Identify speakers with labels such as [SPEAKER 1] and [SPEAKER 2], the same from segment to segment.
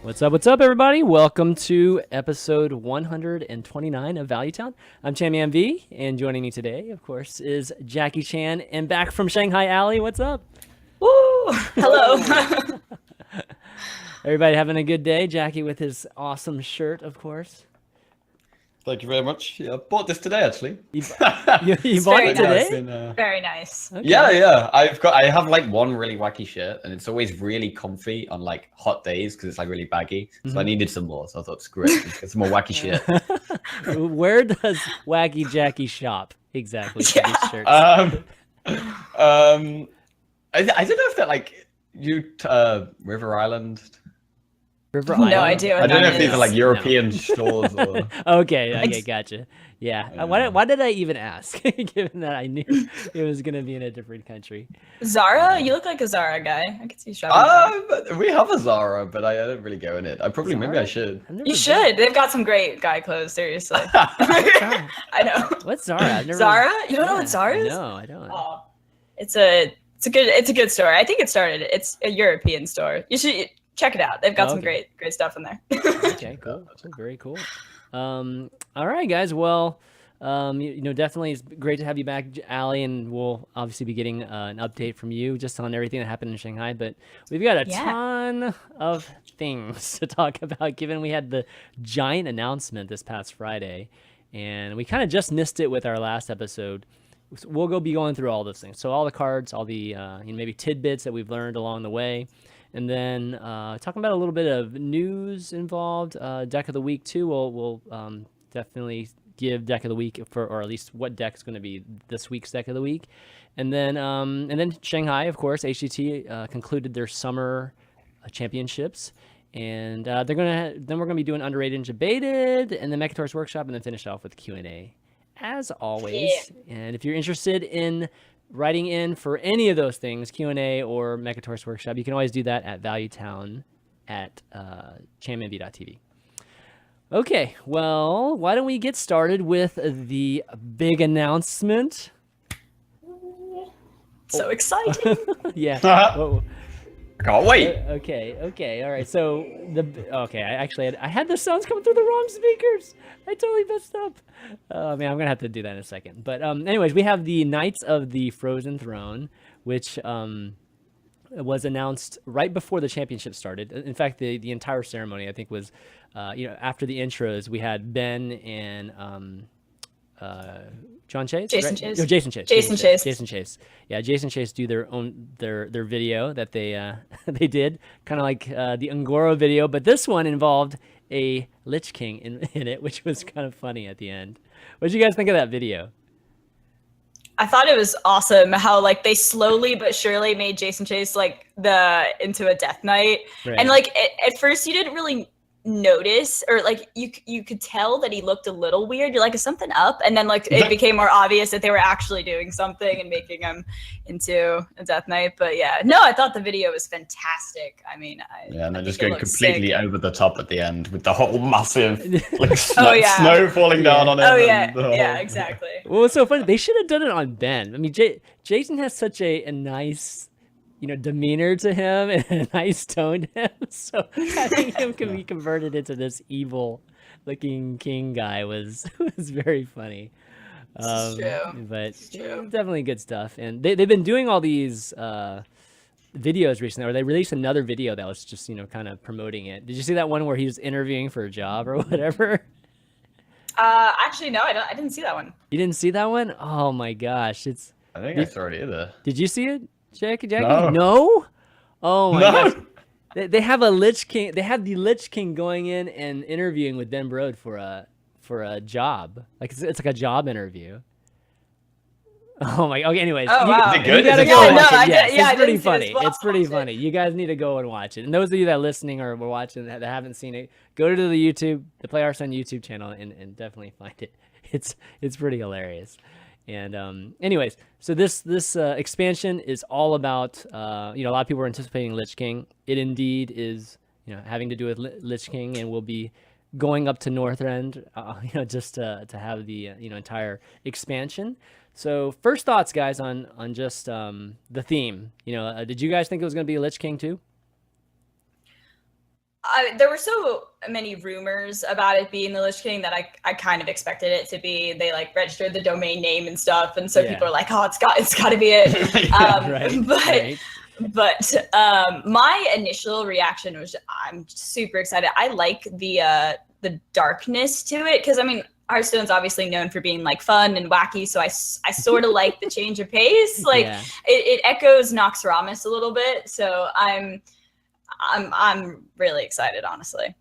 [SPEAKER 1] What's up, everybody? Welcome to episode 129 of Value Town. I'm ChanManV, and joining me today, of course, is Jackie Chan, and back from Shanghai, Allie. What's up?
[SPEAKER 2] Woo! Hello.
[SPEAKER 1] Everybody having a good day? Jackie with his awesome shirt, of course.
[SPEAKER 3] Thank you very much. Yeah, I bought this today, actually.
[SPEAKER 1] You bought it today?
[SPEAKER 2] Very nice.
[SPEAKER 1] Okay.
[SPEAKER 3] Yeah. I have like one really wacky shirt, and it's always really comfy on like hot days because it's like really baggy. So I needed some more. So I thought, screw it, let's get some more wacky shit.
[SPEAKER 1] Where does Wacky Jackie shop exactly for these shirts?
[SPEAKER 3] I don't know if they're like River Island.
[SPEAKER 1] River
[SPEAKER 2] No
[SPEAKER 1] Island?
[SPEAKER 2] idea what
[SPEAKER 3] I don't know
[SPEAKER 2] that
[SPEAKER 3] if these are
[SPEAKER 2] is.
[SPEAKER 3] like European stores or.
[SPEAKER 1] Okay, gotcha. Yeah. Why did I even ask? Given that I knew it was gonna be in a different country.
[SPEAKER 2] Zara? You look like a Zara guy. I could see you shopping.
[SPEAKER 3] We have a Zara, but I don't really go in it. Maybe I should.
[SPEAKER 1] I've never
[SPEAKER 2] You
[SPEAKER 1] been.
[SPEAKER 2] should. They've got some great guy clothes. Seriously. I know.
[SPEAKER 1] What's Zara? I've never...
[SPEAKER 2] Zara? You don't know what Zara is?
[SPEAKER 1] No, I don't.
[SPEAKER 2] Oh, it's a good store. I think it's a European store. You should check it out. They've got some great stuff in there.
[SPEAKER 1] Okay, cool. Very cool. All right, guys. Well, definitely it's great to have you back, Allie, and we'll obviously be getting an update from you just on everything that happened in Shanghai. But we've got a ton of things to talk about, given we had the giant announcement this past Friday, and we kind of just missed it with our last episode. So we'll be going through all those things. So all the cards, all the maybe tidbits that we've learned along the way. And then talking about a little bit of news involved, deck of the week too. We'll definitely give deck of the week or at least what deck is going to be this week's deck of the week. And then Shanghai, of course, HCT concluded their summer championships, and we're gonna be doing underrated and Jebaited, and then Mekkatorque's workshop, and then finish off with Q&A as always. Yeah. And if you're interested in writing in for any of those things, Q&A or Mekkatorque's workshop, you can always do that at Value Town at chanmanv.tv. Okay, well, why don't we get started with the big announcement?
[SPEAKER 2] So exciting.
[SPEAKER 1] Yeah.
[SPEAKER 3] Can't wait.
[SPEAKER 1] Okay, all right. So I had the sounds coming through the wrong speakers. I totally messed up. Oh man, I'm gonna have to do that in a second. But anyways, we have the Knights of the Frozen Throne, which was announced right before the championship started. In fact, the entire ceremony, I think, was after the intros, we had Ben and John Chase?
[SPEAKER 2] Jason
[SPEAKER 1] right?
[SPEAKER 2] Chase.
[SPEAKER 1] No, Jason Chase.
[SPEAKER 2] Jason Chase.
[SPEAKER 1] Yeah, Jason Chase do their video that they they did, kind of like the Angoro video, but this one involved a Lich King in it, which was kind of funny at the end. What did you guys think of that video?
[SPEAKER 2] I thought it was awesome how like they slowly but surely made Jason Chase like into a Death Knight,
[SPEAKER 1] Right.
[SPEAKER 2] and like at first you didn't really notice, or like you could tell that he looked a little weird. You're like, is something up? And then like it became more obvious that they were actually doing something and making him into a Death Knight. But yeah, no, I thought the video was fantastic. I mean,
[SPEAKER 3] and then just
[SPEAKER 2] think it
[SPEAKER 3] going
[SPEAKER 2] looks
[SPEAKER 3] completely
[SPEAKER 2] sick.
[SPEAKER 3] over the top at the end with the whole massive like
[SPEAKER 2] yeah.
[SPEAKER 3] snow falling down on it.
[SPEAKER 2] Oh yeah,
[SPEAKER 3] and the whole-
[SPEAKER 2] yeah, exactly.
[SPEAKER 1] Well, it's so funny. They should have done it on Ben. I mean, Jason has such a nice, demeanor to him and a nice tone to him. So having him can be converted into this evil-looking king guy was very funny.
[SPEAKER 2] This is true.
[SPEAKER 1] But
[SPEAKER 2] It's true.
[SPEAKER 1] definitely good stuff. And they've been doing all these videos recently, or they released another video that was just kind of promoting it. Did you see that one where he was interviewing for a job or whatever?
[SPEAKER 2] Actually, no, I didn't see that one.
[SPEAKER 1] You didn't see that one? Oh my gosh,
[SPEAKER 3] I think I saw it either.
[SPEAKER 1] Did you see it, Jackie?
[SPEAKER 3] No.
[SPEAKER 1] No? Oh my
[SPEAKER 3] No.
[SPEAKER 1] gosh. They have a Lich King. They have the Lich King going in and interviewing with Ben Brode for a job. Like it's like a job interview. Oh my. Okay. Anyways,
[SPEAKER 2] Oh, wow.
[SPEAKER 3] Is it good?
[SPEAKER 1] You gotta
[SPEAKER 3] Is it
[SPEAKER 1] go
[SPEAKER 3] good?
[SPEAKER 1] watch
[SPEAKER 2] No,
[SPEAKER 1] it. Yes,
[SPEAKER 2] I
[SPEAKER 1] it's pretty
[SPEAKER 2] didn't see
[SPEAKER 1] funny.
[SPEAKER 2] this. We'll
[SPEAKER 1] It's pretty
[SPEAKER 2] watch it.
[SPEAKER 1] funny. You guys need to go and watch it. And those of you that are listening or were watching that haven't seen it, go to the Play Hearthstone YouTube channel and definitely find it. It's pretty hilarious. And anyways, so this expansion is all about a lot of people are anticipating Lich King. It indeed is having to do with Lich King, and we'll be going up to Northrend, just to have the entire expansion. So first thoughts, guys, on just the theme. Did you guys think it was going to be a Lich King too?
[SPEAKER 2] there were so many rumors about it being the Lich King that I kind of expected it to be. They like registered the domain name and stuff, and so people are like, "Oh, it's got to be it." But my initial reaction was, I'm super excited. I like the darkness to it, because I mean, Hearthstone's obviously known for being like fun and wacky, so I sort of like the change of pace. Like it echoes Nox Ramus a little bit, so I'm really excited, honestly.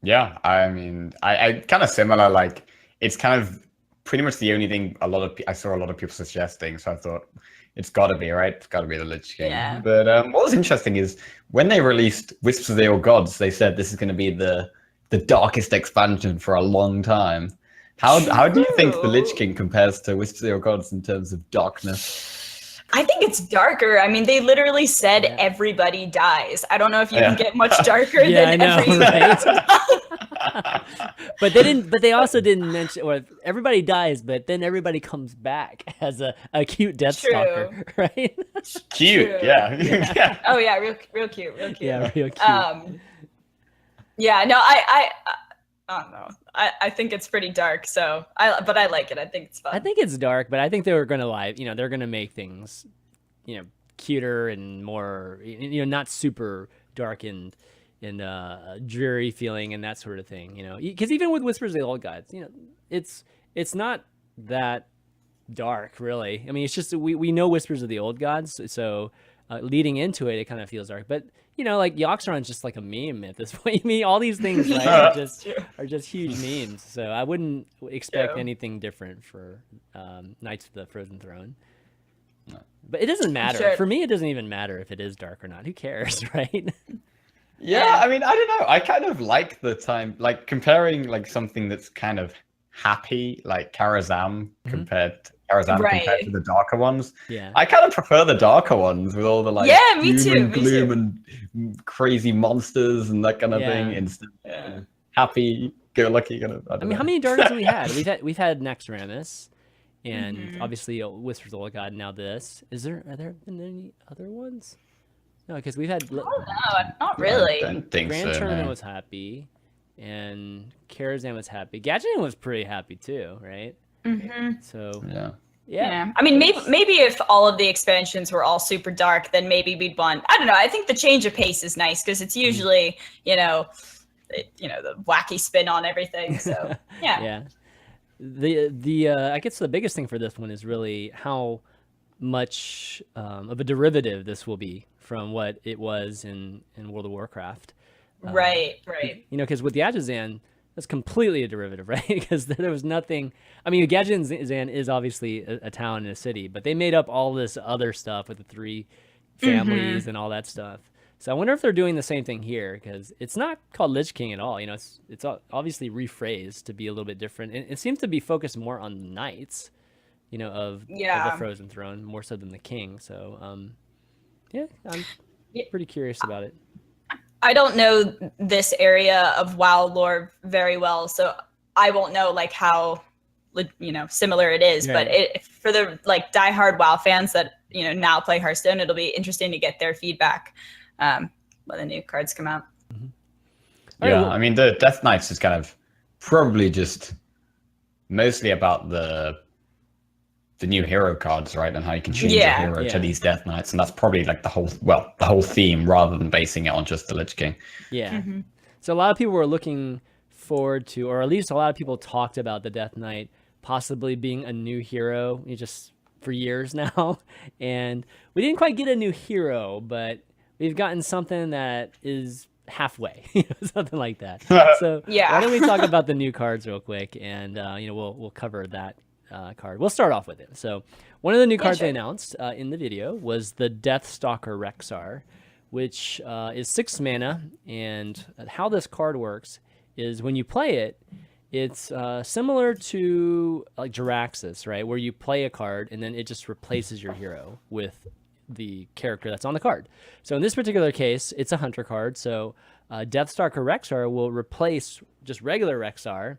[SPEAKER 3] Yeah, I mean, I kind of similar. Like, it's kind of pretty much the only thing I saw a lot of people suggesting. So I thought it's got to be, right. It's got to be the Lich King.
[SPEAKER 2] Yeah.
[SPEAKER 3] But what was interesting is when they released Whispers of the Old Gods, they said this is going to be the darkest expansion for a long time. How do you think the Lich King compares to Whispers of the Old Gods in terms of darkness?
[SPEAKER 2] I think it's darker. I mean, they literally said everybody dies. I don't know if you can get much darker than
[SPEAKER 1] But they didn't. But they also didn't mention. Well, everybody dies, but then everybody comes back as a cute Deathstalker, right?
[SPEAKER 3] Cute, yeah.
[SPEAKER 2] Oh yeah, real cute.
[SPEAKER 1] Yeah, real cute.
[SPEAKER 2] Yeah, no, I don't know. I think it's pretty dark, but I like it. I think it's fun.
[SPEAKER 1] I think it's dark, but I think they were going to they're going to make things, cuter and more, not super dark and dreary feeling and that sort of thing, because even with Whispers of the Old Gods, it's not that dark really. I mean, it's just we know Whispers of the Old Gods, so leading into it kind of feels dark, but like Yoxaron's just like a meme at this point. I mean, all these things, right, are just huge memes. So I wouldn't expect anything different for Knights of the Frozen Throne. No. But it doesn't matter.
[SPEAKER 2] Sure.
[SPEAKER 1] For me, it doesn't even matter if it is dark or not. Who cares, right?
[SPEAKER 3] Yeah, I mean, I don't know. I kind of like the time, like comparing like something that's kind of happy, like Karazam compared to the darker ones.
[SPEAKER 1] Yeah,
[SPEAKER 3] I kind of prefer the darker ones with all the like
[SPEAKER 2] me too.
[SPEAKER 3] gloom and crazy monsters and that kind of thing instead of happy go lucky kind of.
[SPEAKER 1] I mean, how many darkers have we had? We've had Naxxramas and obviously Whispers of the Old God. Now this are there been any other ones? No, because we've had.
[SPEAKER 2] No, not really.
[SPEAKER 3] I don't think
[SPEAKER 1] Grand
[SPEAKER 3] so,
[SPEAKER 1] Tournament
[SPEAKER 3] no.
[SPEAKER 1] was happy, and Karazhan was happy. Gadgeting was pretty happy too, right? So yeah.
[SPEAKER 2] I mean, maybe if all of the expansions were all super dark, then maybe we'd want. I don't know. I think the change of pace is nice because it's usually the wacky spin on everything. So yeah.
[SPEAKER 1] The I guess the biggest thing for this one is really how much of a derivative this will be from what it was in World of Warcraft.
[SPEAKER 2] Right.
[SPEAKER 1] Because with the Gadgetzan, that's completely a derivative, right? Because there was nothing. I mean, Gadgetzan is obviously a town and a city, but they made up all this other stuff with the 3 families and all that stuff. So I wonder if they're doing the same thing here, because it's not called Lich King at all. It's obviously rephrased to be a little bit different. And it seems to be focused more on the knights, of the Frozen Throne, more so than the king. So, I'm pretty curious about it.
[SPEAKER 2] I don't know this area of WoW lore very well, so I won't know like how similar it is.
[SPEAKER 1] Right.
[SPEAKER 2] But for the like diehard WoW fans that now play Hearthstone, it'll be interesting to get their feedback when the new cards come out.
[SPEAKER 3] Yeah, I mean the Death Knights is kind of probably just mostly about the new hero cards, right, and how you can change your hero to these Death Knights, and that's probably like the whole theme, rather than basing it on just the Lich King.
[SPEAKER 1] Yeah. So a lot of people were looking forward to, or at least a lot of people talked about the Death Knight possibly being a new hero, just for years now, and we didn't quite get a new hero, but we've gotten something that is halfway, something like that. So why don't we talk about the new cards real quick, and we'll cover that. Card. We'll start off with it. So one of the new cards they announced in the video was the Deathstalker Rexxar, which is 6 mana, and how this card works is when you play it, it's similar to like Jaraxxus, right, where you play a card and then it just replaces your hero with the character that's on the card. So in this particular case, it's a hunter card, so Deathstalker Rexxar will replace just regular Rexxar,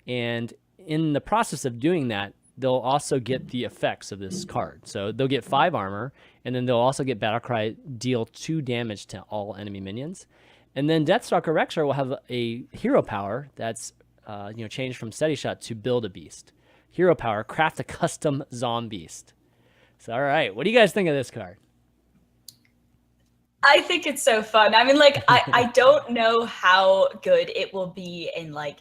[SPEAKER 1] and in the process of doing that, they'll also get the effects of this card. So they'll get 5 armor, and then they'll also get Battlecry, deal 2 damage to all enemy minions. And then Deathstalker Rexar will have a hero power that's changed from Steady Shot to Build a Beast. Hero power, craft a custom Zombeast. So, all right, what do you guys think of this card?
[SPEAKER 2] I think it's so fun. I mean, like, I don't know how good it will be in like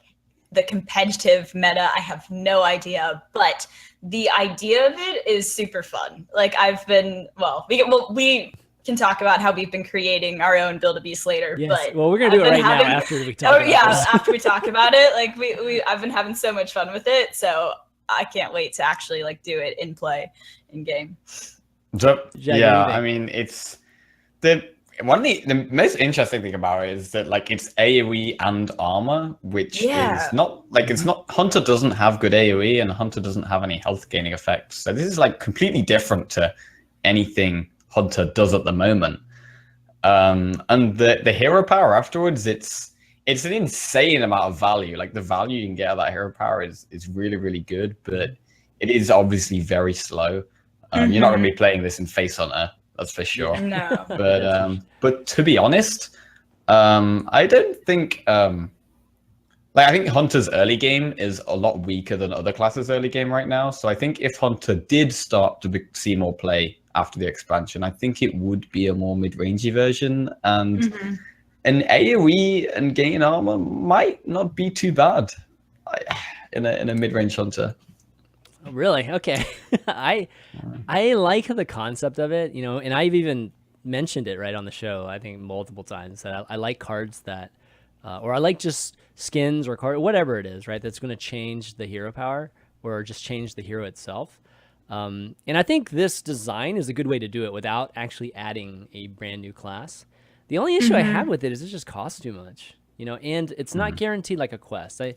[SPEAKER 2] the competitive meta. I have no idea, but the idea of it is super fun. Like, I've been, we can talk about how we've been creating our own Build a Beast later.
[SPEAKER 1] Yes.
[SPEAKER 2] But
[SPEAKER 1] well, we're gonna do it right now after we talk.
[SPEAKER 2] After we talk about it. Like, I've been having so much fun with it, so I can't wait to actually like do it in play, in game.
[SPEAKER 3] Yeah, I mean, it's the most interesting thing about it is that like it's AoE and armor, which is not like Hunter doesn't have good AoE and Hunter doesn't have any health gaining effects. So this is like completely different to anything Hunter does at the moment. And the hero power afterwards, it's an insane amount of value. Like the value you can get out of that hero power is really, really good, but it is obviously very slow. You're not going to be playing this in Face Hunter, that's for sure.
[SPEAKER 2] No.
[SPEAKER 3] But to be honest, I don't think I think Hunter's early game is a lot weaker than other classes' early game right now. So I think if Hunter did start to see more play after the expansion, I think it would be a more mid-rangey version, and an AoE and gain armor might not be too bad in a mid-range Hunter.
[SPEAKER 1] Oh, really? Okay. I like the concept of it, and I've even mentioned it right on the show, I think multiple times, that I like cards that, or I like just skins or card, whatever it is, right? That's going to change the hero power or just change the hero itself. And I think this design is a good way to do it without actually adding a brand new class. The only issue I have with it is it just costs too much, and it's not guaranteed like a quest. I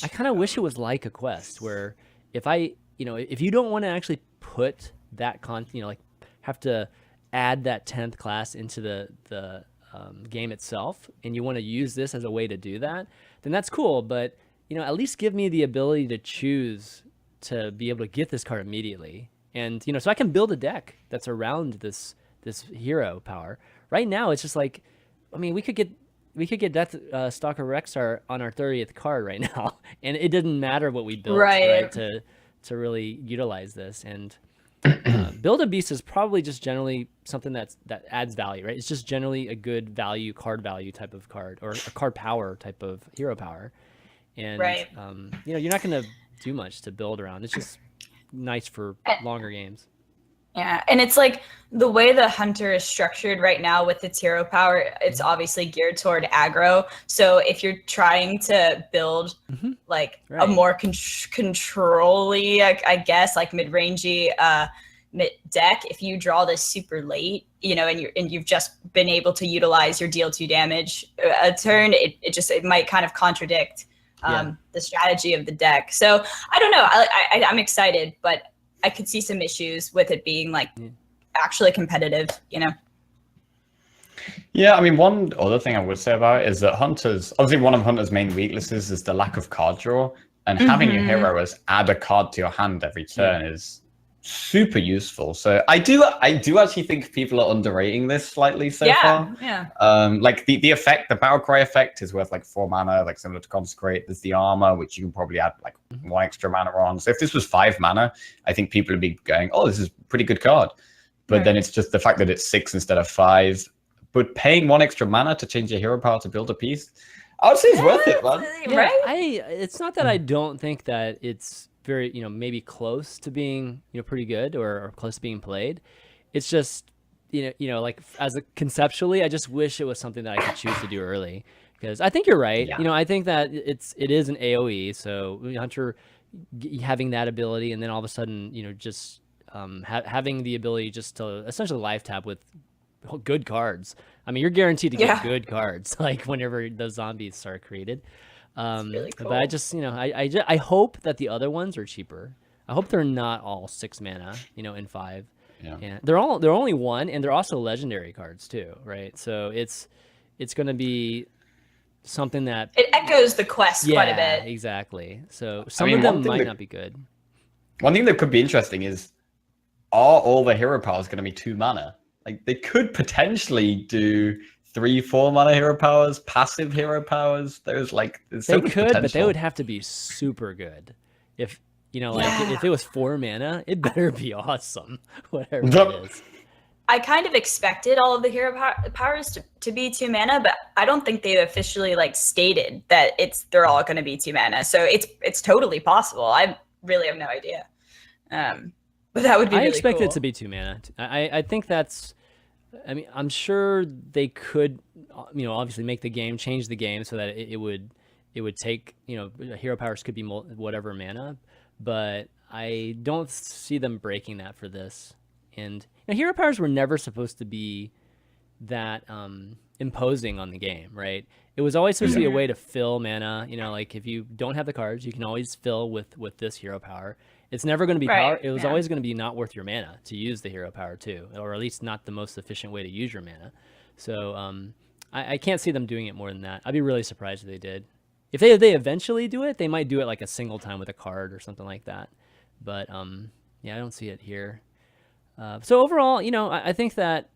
[SPEAKER 1] kind of wish it was like a quest where if you don't want to actually put that have to add that 10th class into the game itself, and you want to use this as a way to do that, then that's cool. But at least give me the ability to choose to be able to get this card immediately, and so I can build a deck that's around this hero power. Right now, it's just like, I mean, we could get Deathstalker Rexar on our 30th card right now, and it didn't matter what we built, right? To really utilize this, and Build a Beast is probably just generally something that adds value, right? It's just generally a good card value type of card, or a card power type of hero power, and you're not going to do much to build around. It's just nice for longer games.
[SPEAKER 2] Yeah, and it's like the way the Hunter is structured right now with its hero power, it's obviously geared toward aggro. So if you're trying to build a more control-y, I guess, like mid-rangey deck, if you draw this super late, and you've just been able to utilize your deal 2 damage a turn, it might kind of contradict the strategy of the deck. So I don't know. I'm excited, but I could see some issues with it being like actually competitive,
[SPEAKER 3] Yeah, I mean, one other thing I would say about it is that obviously one of Hunter's main weaknesses is the lack of card draw, and having your hero as add a card to your hand every turn is super useful. So I do actually think people are underrating this slightly so far.
[SPEAKER 2] Yeah.
[SPEAKER 3] Like the effect, the Battle Cry effect is worth like 4 mana, like similar to Consecrate. There's the armor, which you can probably add like 1 extra mana on. So if this was 5 mana, I think people would be going, oh, this is a pretty good card. But then it's just the fact that it's 6 instead of 5. But paying 1 extra mana to change your hero power to build a piece, I would say it's worth it, man.
[SPEAKER 2] Right?
[SPEAKER 1] It's not that I don't think that it's very, maybe close to being, pretty good or close to being played. It's just, like as conceptually, I just wish it was something that I could choose to do early, because I think you're right.
[SPEAKER 2] Yeah.
[SPEAKER 1] I think that it is an AoE. So Hunter having that ability, and then all of a sudden, just having the ability just to essentially life tap with good cards. I mean, you're guaranteed to get good cards, like whenever those zombies are created.
[SPEAKER 2] Really cool.
[SPEAKER 1] But I just, I hope that the other ones are cheaper. I hope they're not all 6 mana, in 5.
[SPEAKER 3] Yeah.
[SPEAKER 1] And they're only 1, and they're also legendary cards too, right? So it's going to be something that
[SPEAKER 2] it echoes the quest quite a bit.
[SPEAKER 1] Exactly. So some of them might not be good.
[SPEAKER 3] One thing that could be interesting is, are all the hero powers going to be 2 mana? Like they could potentially do 3-4 mana hero powers, passive hero powers. There's like
[SPEAKER 1] they could, but they would have to be super good. If if it was 4 mana, it better be awesome. Whatever it is.
[SPEAKER 2] I kind of expected all of the hero powers to be 2 mana, but I don't think they officially like stated that they're all going to be 2 mana. So it's totally possible. I really have no idea. But that would be. I
[SPEAKER 1] expect
[SPEAKER 2] cool.
[SPEAKER 1] it to be 2 mana. I think that's. I mean, I'm sure they could, obviously make the game, change the game so that it would take, hero powers could be whatever mana, but I don't see them breaking that for this. And hero powers were never supposed to be that imposing on the game, right? It was always supposed to be a way to fill mana. Like if you don't have the cards, you can always fill with this hero power. It's never going to be power. It was always going to be not worth your mana to use the hero power too, or at least not the most efficient way to use your mana. So I can't see them doing it more than that. I'd be really surprised if they did. If they eventually do it, they might do it like a single time with a card or something like that. But I don't see it here. So overall, I think that,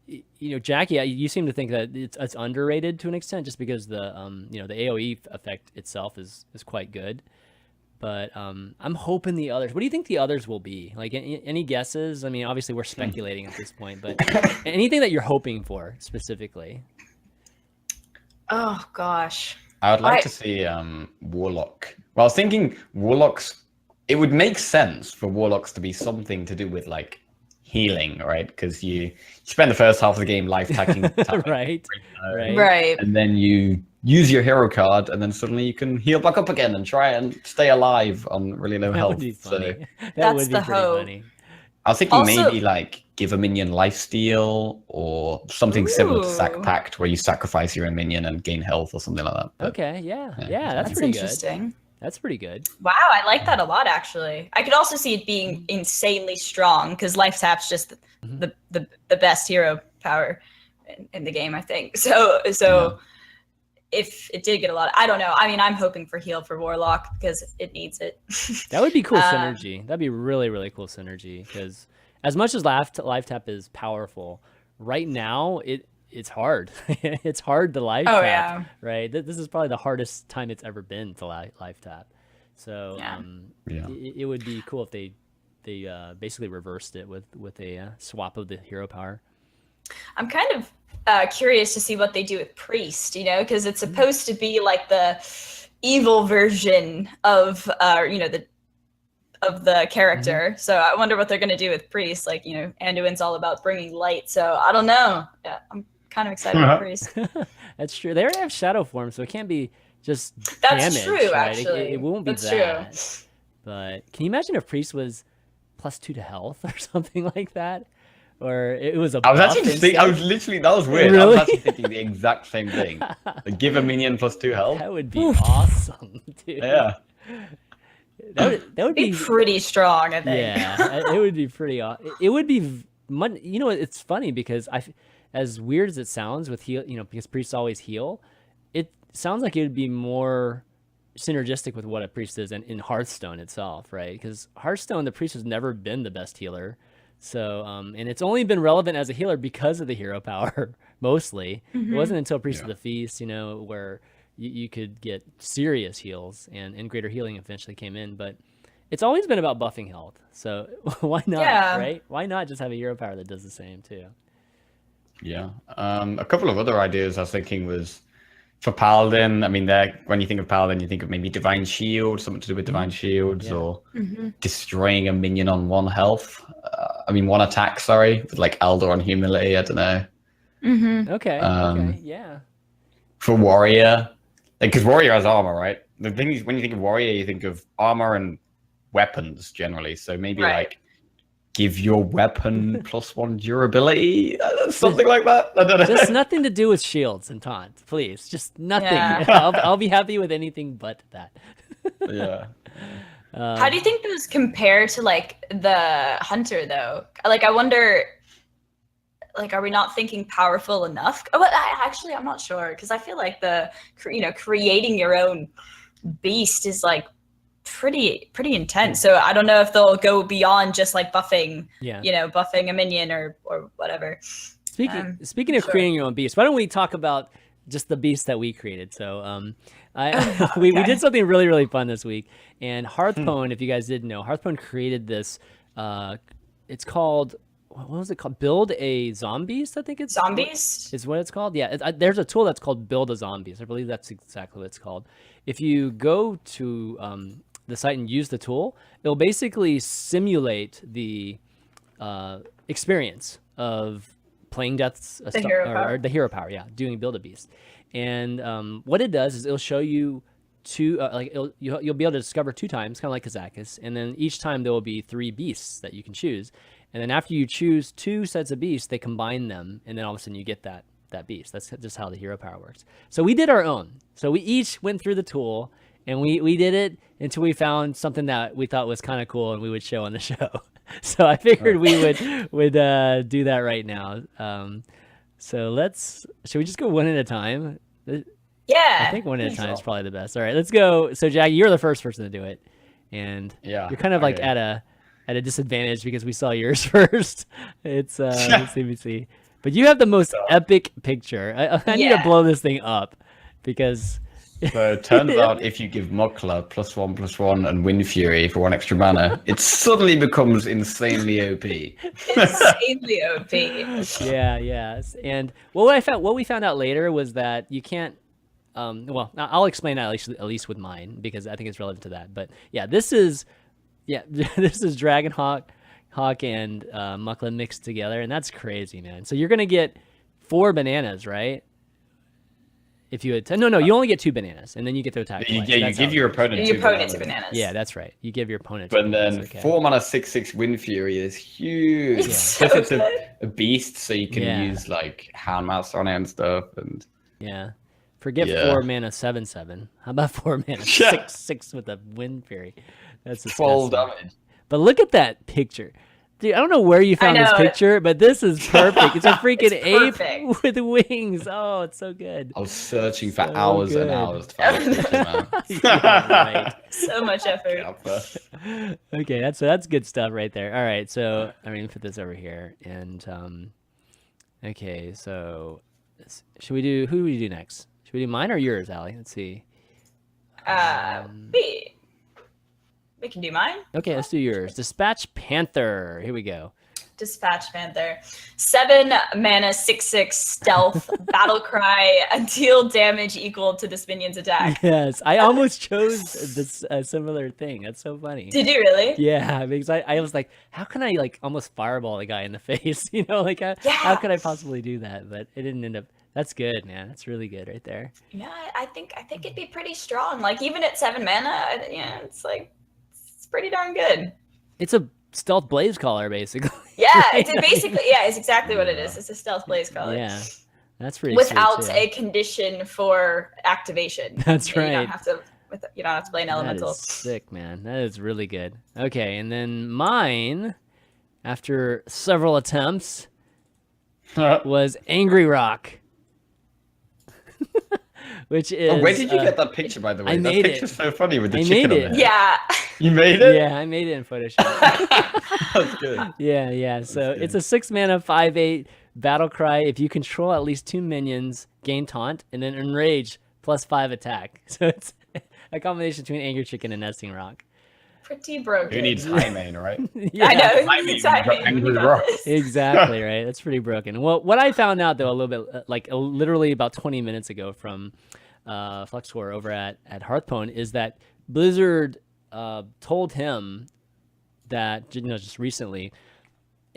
[SPEAKER 1] Jackie, you seem to think that it's underrated to an extent just because the AoE effect itself is quite good. But I'm hoping the others. What do you think the others will be? Like any guesses? I mean, obviously we're speculating at this point, but anything that you're hoping for specifically?
[SPEAKER 2] Oh gosh,
[SPEAKER 3] I would like to see Warlock. Well, I was thinking Warlocks. It would make sense for Warlocks to be something to do with like healing, right? Because you spend the first half of the game life tapping,
[SPEAKER 2] right,
[SPEAKER 3] and then you use your hero card, and then suddenly you can heal back up again and try and stay alive on really low health.
[SPEAKER 1] Would be funny.
[SPEAKER 2] So
[SPEAKER 1] that would be pretty funny.
[SPEAKER 3] I was thinking maybe like give a minion lifesteal or something similar to Sack Pact, where you sacrifice your minion and gain health or something like that. But,
[SPEAKER 1] okay, yeah, that's pretty
[SPEAKER 2] interesting.
[SPEAKER 1] Good. That's pretty good.
[SPEAKER 2] Wow, I like that a lot, actually. I could also see it being insanely strong because Life Tap's just the best hero power in the game, I think. So if it did get a lot, I don't know. I mean, I'm hoping for heal for Warlock because it needs it.
[SPEAKER 1] That would be cool synergy. That'd be really, really cool synergy because as much as Life Tap is powerful, right now it's hard. It's hard to life tap, right? This is probably the hardest time it's ever been to life tap. So it would be cool if they basically reversed it with a swap of the hero power. I'm
[SPEAKER 2] kind of curious to see what they do with Priest, because it's supposed to be like the evil version of the character. So I wonder what they're going to do with Priest. Like, Anduin's all about bringing light. So I don't know. Yeah, I'm kind of excited about Priest.
[SPEAKER 1] That's true. They already have shadow form, so it can't be just
[SPEAKER 2] That's
[SPEAKER 1] damage,
[SPEAKER 2] true,
[SPEAKER 1] right?
[SPEAKER 2] actually.
[SPEAKER 1] It won't be that. True. But can you imagine if Priest was +2 to health or something like that? Or it was a buff.
[SPEAKER 3] That was weird.
[SPEAKER 1] Really?
[SPEAKER 3] I was actually thinking the exact same thing. Like, give a minion +2 health.
[SPEAKER 1] That would be awesome, dude.
[SPEAKER 3] Yeah.
[SPEAKER 1] That would be
[SPEAKER 2] pretty strong, I think.
[SPEAKER 1] Yeah, it would be pretty awesome. It would be, it's funny because as weird as it sounds with heal, because priests always heal, it sounds like it would be more synergistic with what a priest is in Hearthstone itself, right? Because Hearthstone, the priest has never been the best healer. So, and it's only been relevant as a healer because of the hero power, mostly. It wasn't until Priest of the Feast, where you could get serious heals and greater healing eventually came in. But it's always been about buffing health. So why not, right? Why not just have a hero power that does the same too?
[SPEAKER 3] Yeah. A couple of other ideas I was thinking was for Paladin. I mean, when you think of Paladin, you think of maybe Divine Shield, something to do with Divine Shields, or destroying a minion on 1 health. 1 attack, with like Elder on Humility, I don't know.
[SPEAKER 1] Okay, okay, yeah.
[SPEAKER 3] For Warrior, because Warrior has armor, right? The thing is, when you think of Warrior, you think of armor and weapons generally. So maybe like give your weapon +1 durability, something like that. I don't know.
[SPEAKER 1] Just nothing to do with shields and taunts, please. Just nothing. Yeah. I'll be happy with anything but that.
[SPEAKER 3] Yeah.
[SPEAKER 2] How do you think those compare to like the Hunter though? Like, I wonder, like, are we not thinking powerful enough? But I'm not sure, because I feel like creating your own beast is like pretty intense. So I don't know if they'll go beyond just like buffing, buffing a minion or whatever.
[SPEAKER 1] Speaking of creating your own beast, why don't we talk about just the beast that we created? So we did something really, really fun this week. And Hearthstone, if you guys didn't know, Hearthstone created this. It's called, what was it called? Build a Zombies, I think it's.
[SPEAKER 2] Zombies?
[SPEAKER 1] Is what it's called. Yeah, there's a tool that's called Build a Zombies. I believe that's exactly what it's called. If you go to the site and use the tool, it'll basically simulate the experience of playing the hero power, yeah, doing Build a Beast. And what it does is it'll show you two, you'll be able to discover 2 times, kind of like Kazakus, and then each time there will be 3 beasts that you can choose. And then after you choose 2 sets of beasts, they combine them, and then all of a sudden you get that beast. That's just how the hero power works. So we did our own. So we each went through the tool, and we did it until we found something that we thought was kind of cool and we would show on the show. So I figured we would do that right now. So should we just go one at a time?
[SPEAKER 2] Yeah.
[SPEAKER 1] I think one at a time is probably the best. All right, let's go. So Jackie, you're the first person to do it. And you're kind of like at a disadvantage because we saw yours first. It's let's see. But you have the most epic picture. I need to blow this thing up because
[SPEAKER 3] So it turns out if you give Mokla +1/+1 and Wind Fury for 1 extra mana, it suddenly becomes insanely OP.
[SPEAKER 2] Insanely OP.
[SPEAKER 1] Yeah. And what we found out later was that you can't. Well, I'll explain that at least with mine because I think it's relevant to that. But yeah, this is Dragonhawk and Mukla mixed together, and that's crazy, man. So you're gonna get 4 bananas, right? If you had no, you only get 2 bananas, and then you get to attack.
[SPEAKER 3] You give your opponent 2
[SPEAKER 2] bananas.
[SPEAKER 1] Yeah, that's right. You give your opponent.
[SPEAKER 3] But then 4 mana 6/6 Wind Fury is huge.
[SPEAKER 2] It's
[SPEAKER 3] it's a beast, so you can use like Hound Mouse on it and stuff. And
[SPEAKER 1] forget 4 mana 7/7. How about 4 mana 6/6 with a Wind Fury? That's
[SPEAKER 3] 12 damage.
[SPEAKER 1] But look at that picture. Dude, I don't know where you found this picture, but this is perfect. It's a freaking ape with wings. Oh, it's so good.
[SPEAKER 3] I was searching for hours and hours to find this picture, man.
[SPEAKER 1] Right.
[SPEAKER 2] So much effort.
[SPEAKER 1] Okay, that's good stuff right there. All right, so I'm gonna put this over here, and okay, so who do we do next? Should we do mine or yours, Allie? Let's see.
[SPEAKER 2] We can do mine.
[SPEAKER 1] Okay, let's do yours. Dispatch Panther. Here we go.
[SPEAKER 2] Dispatch Panther. 7 mana 6/6 stealth battle cry. Deal damage equal to this minion's attack.
[SPEAKER 1] Yes, I almost chose this similar thing. That's so funny.
[SPEAKER 2] Did you really?
[SPEAKER 1] Yeah, because I was like, how can I like almost fireball the guy in the face? You know, like how could I possibly do that? But it didn't end up. That's good, man. That's really good right there.
[SPEAKER 2] Yeah, I think it'd be pretty strong. Like even at 7 mana, it's like. Pretty darn good.
[SPEAKER 1] It's a stealth blaze caller, basically.
[SPEAKER 2] Yeah, it's exactly what it is. It's a stealth blaze caller.
[SPEAKER 1] Yeah, that's pretty.
[SPEAKER 2] Without a condition for activation.
[SPEAKER 1] That's right.
[SPEAKER 2] You don't have to play an elemental.
[SPEAKER 1] That is sick, man. That is really good. Okay, and then mine, after several attempts, was Angry Rock. Which is
[SPEAKER 3] where did you get that picture, by the way? That picture's so funny with the chicken on it.
[SPEAKER 2] Yeah.
[SPEAKER 3] You made it?
[SPEAKER 1] Yeah, I made it in Photoshop.
[SPEAKER 3] That's good.
[SPEAKER 1] Yeah. So it's a 6 mana 5/8 battle cry. If you control at least 2 minions, gain taunt, and then enrage +5 attack. So it's a combination between Angry Chicken and Nesting Rock.
[SPEAKER 2] Pretty broken.
[SPEAKER 3] Who needs high main, right?
[SPEAKER 2] I know. Who needs high main?
[SPEAKER 3] Angry Rock.
[SPEAKER 1] Exactly, right? That's pretty broken. Well, what I found out, though, a little bit, literally about 20 minutes ago from FluxCore over at Hearthstone, is that Blizzard told him that, just recently,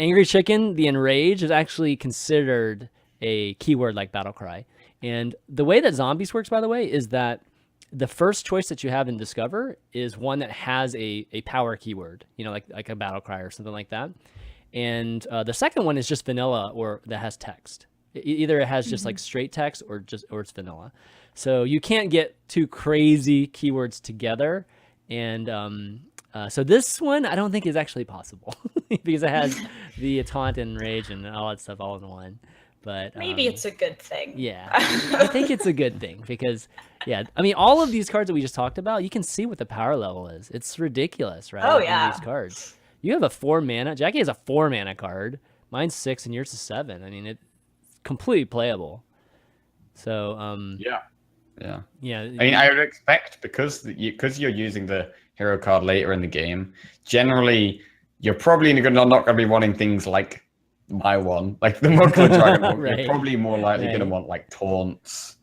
[SPEAKER 1] Angry Chicken, the Enrage, is actually considered a keyword like Battle Cry. And the way that Zombies works, by the way, is that the first choice that you have in Discover is one that has a power keyword, like a Battle Cry or something like that. And the second one is just vanilla or that has text. Either it has just like straight text or it's vanilla. So you can't get 2 crazy keywords together. And so this one I don't think is actually possible because it has the taunt and rage and all that stuff all in one. But
[SPEAKER 2] maybe it's a good thing.
[SPEAKER 1] Yeah, I think it's a good thing because, I mean, all of these cards that we just talked about, you can see what the power level is. It's ridiculous, right?
[SPEAKER 2] Oh, yeah.
[SPEAKER 1] These cards. You have a 4 mana. Jackie has a 4 mana card. Mine's 6 and yours is 7. I mean, completely playable. So
[SPEAKER 3] yeah.
[SPEAKER 1] I
[SPEAKER 3] mean, I would expect because you're using the hero card later in the game. Generally, you're probably not going to be wanting things like my one, like the Modular Dragon one.
[SPEAKER 1] Right.
[SPEAKER 3] You're probably more likely
[SPEAKER 1] Right.
[SPEAKER 3] going to want like taunts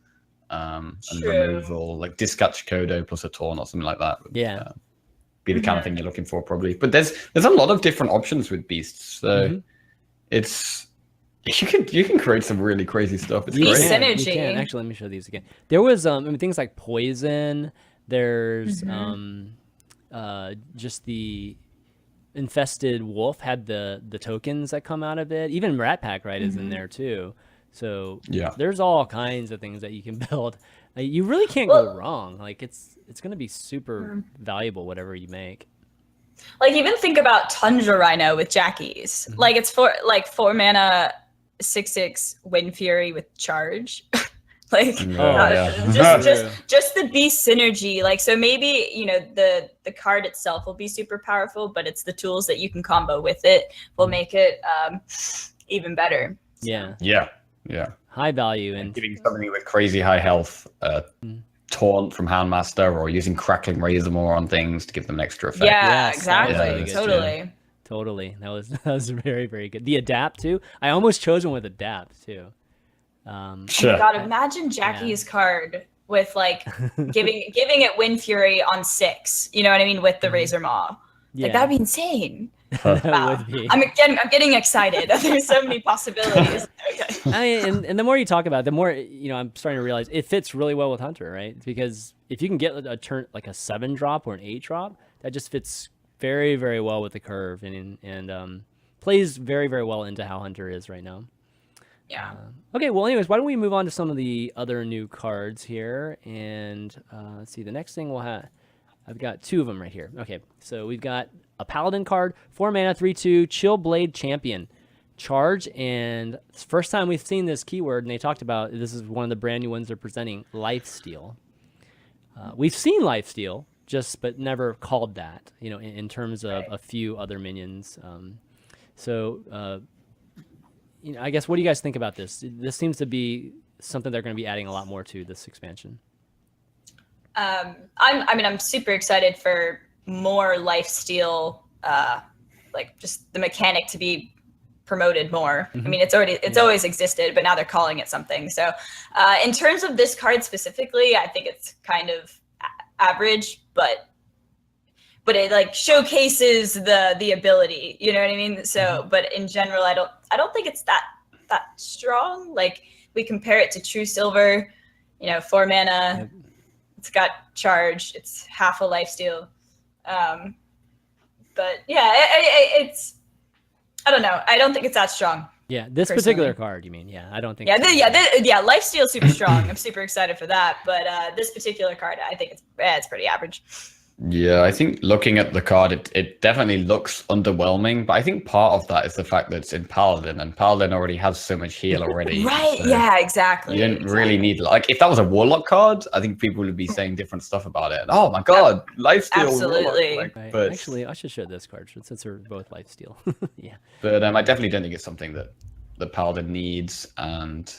[SPEAKER 3] and removal, like Discatch Kodo plus a taunt or something like that.
[SPEAKER 1] Yeah.
[SPEAKER 3] Be the kind of thing you're looking for probably. But there's a lot of different options with beasts. So it's you can create some really crazy stuff. It's
[SPEAKER 2] Beast
[SPEAKER 3] great.
[SPEAKER 2] synergy.
[SPEAKER 1] You can. Actually, let me show these again. There was I mean, things like poison. There's just the infested wolf had the tokens that come out of it. Even Rat Pack, right, is in there too. So there's all kinds of things that you can build. You really can't go wrong. Like it's going to be super valuable whatever you make.
[SPEAKER 2] Like even think about Tundra Rhino with Jackies. Like it's 4 mana 6/6 Wind Fury with charge. Like just the beast synergy. Like so maybe the card itself will be super powerful, but it's the tools that you can combo with it will make it even better. So.
[SPEAKER 3] Yeah.
[SPEAKER 1] High value and
[SPEAKER 3] giving somebody with crazy high health taunt from Houndmaster or using Crackling Razor more on things to give them an extra effect.
[SPEAKER 2] Yeah, exactly.
[SPEAKER 1] Totally. That was very, very good. The adapt too. I almost chose one with adapt too.
[SPEAKER 2] Oh my God, imagine Jackie's card with like giving it Wind Fury on 6. You know what I mean? With the Razor Maw. Like that'd be insane. Wow. I'm getting excited. There's so many possibilities.
[SPEAKER 1] And the more you talk about it, the more I'm starting to realize it fits really well with Hunter, right? Because if you can get a turn like a 7-drop or an 8-drop, that just fits very, very well with the curve and plays very, very well into how Hunter is right now.
[SPEAKER 2] Yeah.
[SPEAKER 1] Okay. Well, anyways, why don't we move on to some of the other new cards here? And let's see. The next thing we'll have, I've got 2 of them right here. Okay. So we've got a Paladin card, 4 mana, 3/2, Chill Blade Champion. Charge, and it's the first time we've seen this keyword, and they talked about this is one of the brand new ones they're presenting, Lifesteal. We've seen Lifesteal, but never called that, in terms of a few other minions. I guess, what do you guys think about this? This seems to be something they're going to be adding a lot more to this expansion.
[SPEAKER 2] I'm super excited for more Lifesteal, like just the mechanic to be promoted more. I mean, it's always existed, but now they're calling it something. So in terms of this card specifically, I think it's kind of average, but it like showcases the ability, you know what I mean? So but in general, I don't think it's that strong. Like we compare it to True Silver, 4 mana, it's got charge, it's half a Lifesteal. But yeah, it's I don't know. I don't think it's that strong.
[SPEAKER 1] Yeah, this particular card, you mean? Yeah, I don't think.
[SPEAKER 2] Yeah, Lifesteal's super strong. I'm super excited for that. But this particular card, I think it's pretty average.
[SPEAKER 3] Yeah, I think looking at the card, it definitely looks underwhelming. But I think part of that is the fact that it's in Paladin, and Paladin already has so much heal already.
[SPEAKER 2] Right? So yeah, exactly.
[SPEAKER 3] You didn't really need if that was a Warlock card, I think people would be saying different stuff about it. Oh my God, Lifesteal.
[SPEAKER 2] Absolutely.
[SPEAKER 3] Warlock.
[SPEAKER 1] But actually, I should show this card since they're both Lifesteal. Yeah.
[SPEAKER 3] But I definitely don't think it's something that the Paladin needs, and.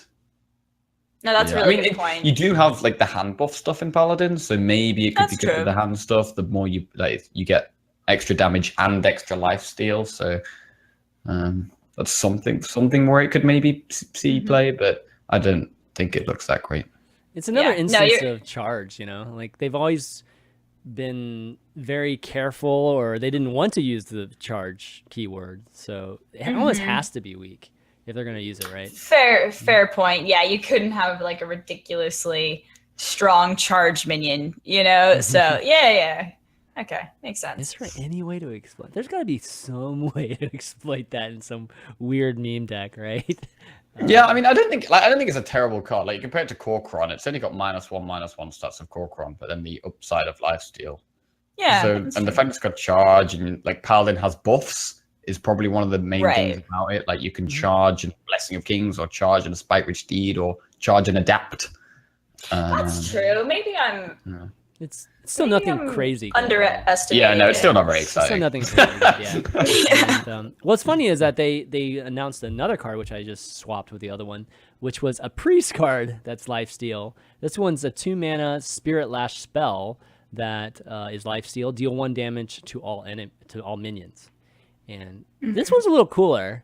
[SPEAKER 2] No, that's a really good point.
[SPEAKER 3] You do have like the hand buff stuff in Paladin, so maybe it could be good for the hand stuff. The more you get extra damage and extra lifesteal, so that's something where it could maybe see play, but I don't think it looks that great.
[SPEAKER 1] It's another instance of charge, like they've always been very careful, or they didn't want to use the charge keyword, so it almost has to be weak if they're going to use it, right?
[SPEAKER 2] Fair point. Yeah, you couldn't have like a ridiculously strong charge minion, So yeah. Okay, makes sense.
[SPEAKER 1] Is there any way to exploit? There's got to be some way to exploit that in some weird meme deck, right?
[SPEAKER 3] Yeah, I mean, I don't think it's a terrible card. Like compared to Corcoran, it's only got -1/-1 stats of Corcoran, but then the upside of Lifesteal.
[SPEAKER 2] Yeah.
[SPEAKER 3] So and the fact it's got charge and like Paladin has buffs is probably one of the main things about it. Like you can charge in Blessing of Kings, or charge in a Spike Rich Deed, or charge and adapt.
[SPEAKER 2] That's true. Maybe I'm
[SPEAKER 1] It's still nothing crazy.
[SPEAKER 2] Underestimated.
[SPEAKER 3] Yeah, no, it's still not very
[SPEAKER 1] Still
[SPEAKER 3] exciting.
[SPEAKER 1] nothing crazy. Yeah. And, what's funny is that they announced another card, which I just swapped with the other one, which was a priest card that's lifesteal. This one's a 2-mana Spirit Lash spell that is lifesteal. Deal 1 damage to all minions. And this one's a little cooler,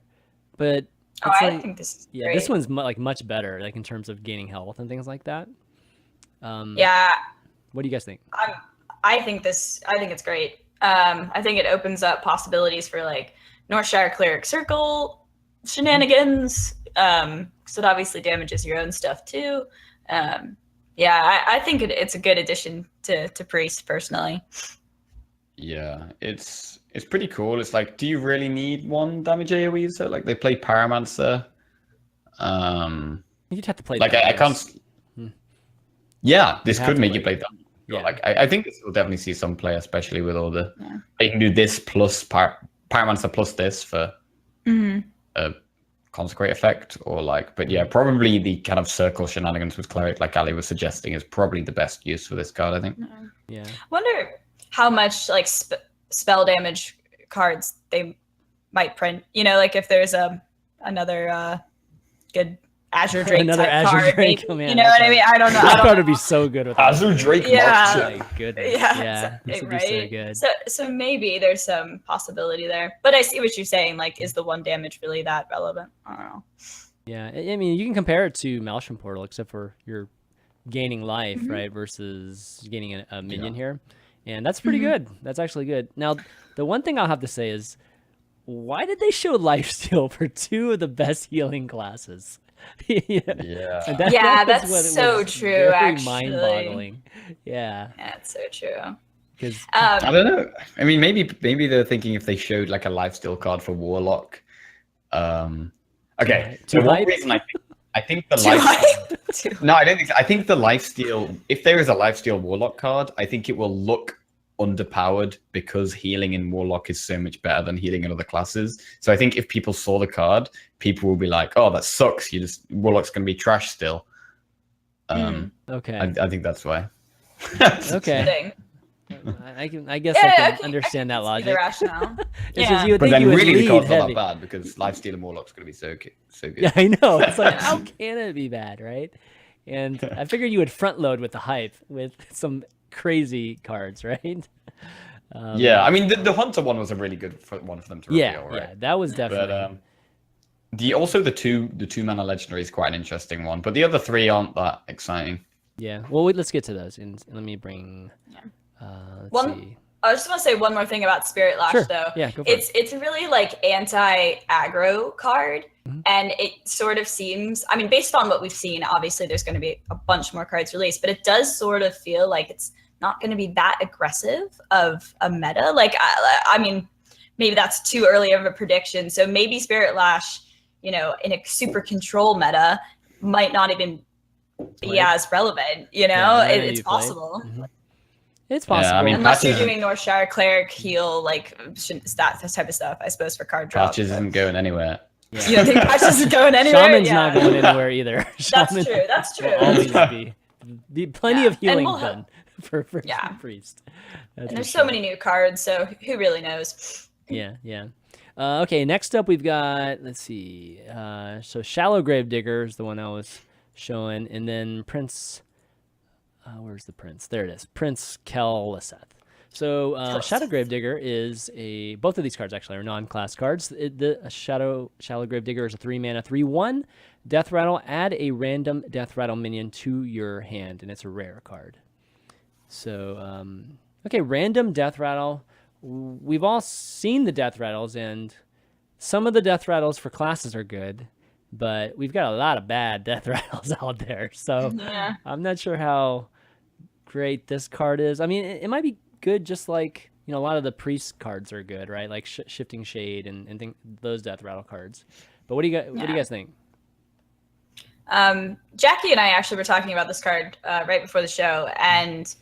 [SPEAKER 1] but
[SPEAKER 2] I think this is great.
[SPEAKER 1] This one's much better, like in terms of gaining health and things like that.
[SPEAKER 2] Yeah.
[SPEAKER 1] What do you guys think?
[SPEAKER 2] I think it's great. I think it opens up possibilities for like Northshire Cleric Circle shenanigans. So it obviously damages your own stuff too. I think it's a good addition to Priest personally.
[SPEAKER 3] Yeah, it's pretty cool. It's like, do you really need 1 damage AoE? So like they play Pyromancer.
[SPEAKER 1] You'd have to play.
[SPEAKER 3] Like I can't. Yeah, this could make you play that.
[SPEAKER 1] Yeah.
[SPEAKER 3] Like I think this will definitely see some play, especially with all the. Yeah. You can do this plus Pyromancer plus this for a Consecrate effect, or like, but yeah, probably the kind of circle shenanigans with Cleric, like Allie was suggesting, is probably the best use for this card, I think.
[SPEAKER 1] Yeah.
[SPEAKER 2] Wonder how much like spell damage cards they might print. You know, like if there's another good Azure Drake
[SPEAKER 1] another
[SPEAKER 2] type
[SPEAKER 1] Azure
[SPEAKER 2] card,
[SPEAKER 1] Drake.
[SPEAKER 2] maybe,
[SPEAKER 1] Oh, man,
[SPEAKER 2] you know what I mean? I don't know.
[SPEAKER 1] I thought it'd be so good with
[SPEAKER 3] Azure Drake.
[SPEAKER 2] Yeah.
[SPEAKER 1] Oh my goodness. Yeah. This would be so good.
[SPEAKER 2] So maybe there's some possibility there. But I see what you're saying. Like, is the 1 damage really that relevant? I don't know.
[SPEAKER 1] Yeah, I mean, you can compare it to Maelstrom Portal, except for you're gaining life, right, versus gaining a minion here. And that's pretty good. That's actually good. Now, the one thing I'll have to say is, why did they show lifesteal for 2 of the best healing classes?
[SPEAKER 2] That's so true. Actually,
[SPEAKER 3] mind-boggling.
[SPEAKER 1] Yeah,
[SPEAKER 2] that's so true.
[SPEAKER 1] Because
[SPEAKER 3] I don't know. I mean, maybe they're thinking if they showed like a lifesteal card for Warlock. Okay, so one reason I think the lifesteal. No, I don't think so. I think the lifesteal. If there is a lifesteal Warlock card, I think it will look underpowered because healing in Warlock is so much better than healing in other classes. So I think if people saw the card, people will be like, "Oh, that sucks. Warlock's going to be trash still."
[SPEAKER 1] Okay.
[SPEAKER 3] I think that's why.
[SPEAKER 1] Okay. I guess I can understand that logic.
[SPEAKER 2] The rationale.
[SPEAKER 3] But then really the card's not that bad because lifesteal and Warlock's going to be so good.
[SPEAKER 1] Yeah, I know. It's like, how can it be bad, right? And I figured you would front load with the hype with some crazy cards, right?
[SPEAKER 3] I mean, the Hunter one was a really good one for them to reveal, right?
[SPEAKER 1] Yeah, that was definitely.
[SPEAKER 3] But the two mana legendary is quite an interesting one, but the other 3 aren't that exciting.
[SPEAKER 1] Yeah, well, let's get to those, and let me bring. Let's see.
[SPEAKER 2] I just want to say one more thing about Spirit Lash, though.
[SPEAKER 1] Yeah, go for it.
[SPEAKER 2] It's a really like anti-aggro card, and it sort of seems. I mean, based on what we've seen, obviously there's going to be a bunch more cards released, but it does sort of feel like it's not going to be that aggressive of a meta. Like, I mean, maybe that's too early of a prediction. So maybe Spirit Lash, in a super control meta, might not even be as relevant. It's possible.
[SPEAKER 1] It's possible.
[SPEAKER 3] Yeah, I mean,
[SPEAKER 2] unless you're doing Northshire Cleric heal, like that type of stuff, I suppose, for card drop.
[SPEAKER 3] Patches isn't going anywhere.
[SPEAKER 1] Yeah.
[SPEAKER 2] You don't think Patches isn't going anywhere?
[SPEAKER 1] Shaman's not going anywhere either.
[SPEAKER 2] That's true.
[SPEAKER 1] Will always be plenty of healing done for Priest.
[SPEAKER 2] And there's so many new cards, so who really knows?
[SPEAKER 1] Yeah. Okay, next up we've got, let's see. So Shallow Gravedigger is the one I was showing, and then Prince. Where's the Prince? There it is. Prince Kel'Leseth. So Shadow Gravedigger is both of these cards actually are non-class cards. The Shallow Gravedigger is a 3-mana 3/1 Death Rattle. Add a random Death Rattle minion to your hand, and it's a rare card. So okay, random Death Rattle. We've all seen the Death Rattles, and some of the Death Rattles for classes are good, but we've got a lot of bad Death Rattles out there. So I'm not sure how great this card is. I mean, it might be good, just like a lot of the Priest cards are good, right? Like Shifting Shade and those Death Rattle cards. But what do you guys think?
[SPEAKER 2] Jackie and I actually were talking about this card right before the show, and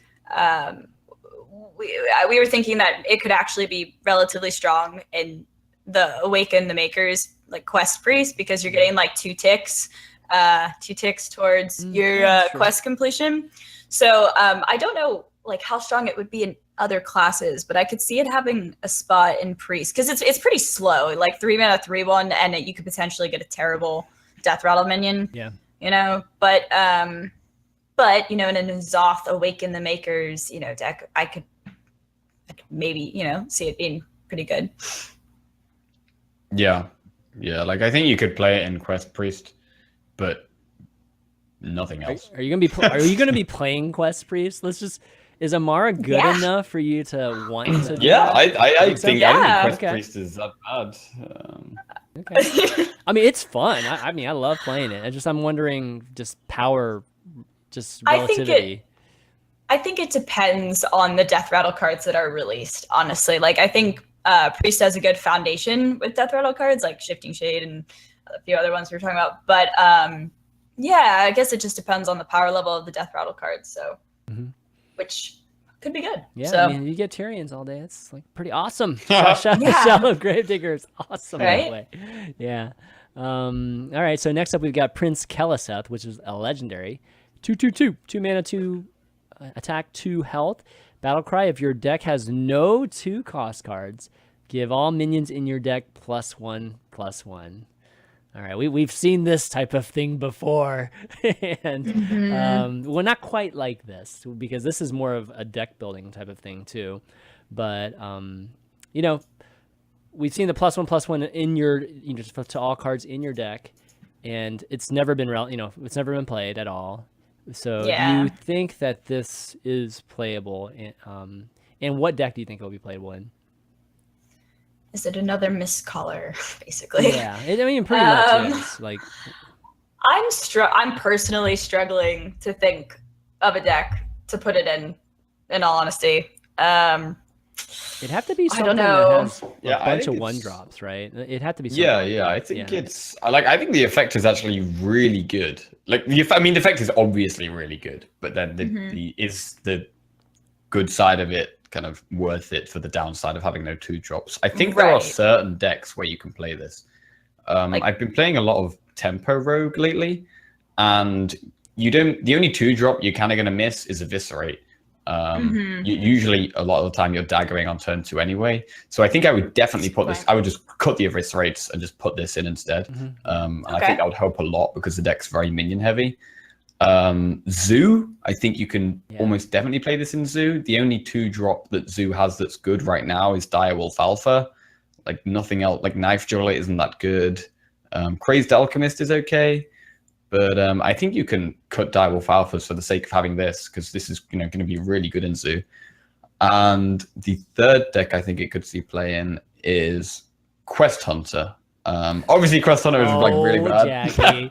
[SPEAKER 2] we were thinking that it could actually be relatively strong in the Awaken the Makers like quest priest, because you're getting like 2 ticks towards your quest completion. So I don't know like how strong it would be in other classes, but I could see it having a spot in Priest because it's pretty slow, like 3-mana 3/1, and you could potentially get a terrible Death Rattle minion.
[SPEAKER 1] Yeah,
[SPEAKER 2] you know, but you know, in a N'Zoth Awaken the Makers, you know, deck, I could maybe, you know, see it being pretty good.
[SPEAKER 3] Yeah, like I think you could play it in Quest Priest, but nothing else.
[SPEAKER 1] Are you gonna be playing Quest Priest? Is Amara good enough for you to want to? Do that?
[SPEAKER 3] I think Quest
[SPEAKER 1] okay.
[SPEAKER 3] Priest is that bad.
[SPEAKER 1] Okay. I mean, it's fun. I mean, I love playing it. I'm wondering, just power, just relativity.
[SPEAKER 2] I think it depends on the Death Rattle cards that are released, honestly. Like, I think Priest has a good foundation with Death Rattle cards, like Shifting Shade and a few other ones we were talking about. But yeah, I guess it just depends on the power level of the Death Rattle cards. So, which could be good.
[SPEAKER 1] Yeah,
[SPEAKER 2] so.
[SPEAKER 1] I mean, you get Tyrians all day. It's like pretty awesome. Shallow Gravedigger is awesome that way. Yeah. All right. So next up, we've got Prince Keleseth, which is a legendary. 2/2/2, 2 mana, 2 attack, 2 health. Battle cry: if your deck has no 2 cost cards, give all minions in your deck +1/+1. All right, we've seen this type of thing before, and well, not quite like this, because this is more of a deck building type of thing too. But you know, we've seen the +1/+1 in your, you know, to all cards in your deck, and it's never been it's never been played at all. So do you think that this is playable? And what deck do you think it will be playable in?
[SPEAKER 2] Is it another Mistcaller, basically?
[SPEAKER 1] Yeah, I mean, pretty much is. Like,
[SPEAKER 2] I'm personally struggling to think of a deck to put it in all honesty.
[SPEAKER 1] It'd have to be something that has a bunch of 1-drops, right? It'd have to be something.
[SPEAKER 3] Yeah, I think it's like, I think the effect is actually really good. Like, the effect is obviously really good, but then the good side of it kind of worth it for the downside of having no 2-drops? I think there are certain decks where you can play this. I've been playing a lot of Tempo Rogue lately, and the only 2-drop you're kind of going to miss is Eviscerate. Usually a lot of the time you're daggering on turn 2 anyway, so I think I would definitely put this. I would just cut the Eviscerates and just put this in instead. And I think that would help a lot because the deck's very minion heavy. Zoo, I think you can almost definitely play this in Zoo. The only 2-drop that Zoo has that's good right now is Direwolf Alpha. Like, nothing else. Like, Knife Jeweler isn't that good. Crazed Alchemist is okay, but I think you can cut Direwolf Alphas for the sake of having this, because this is going to be really good in Zoo. And the third deck I think it could see play in is Quest Hunter. Obviously Quest Hunter is like really bad.
[SPEAKER 1] Jackie.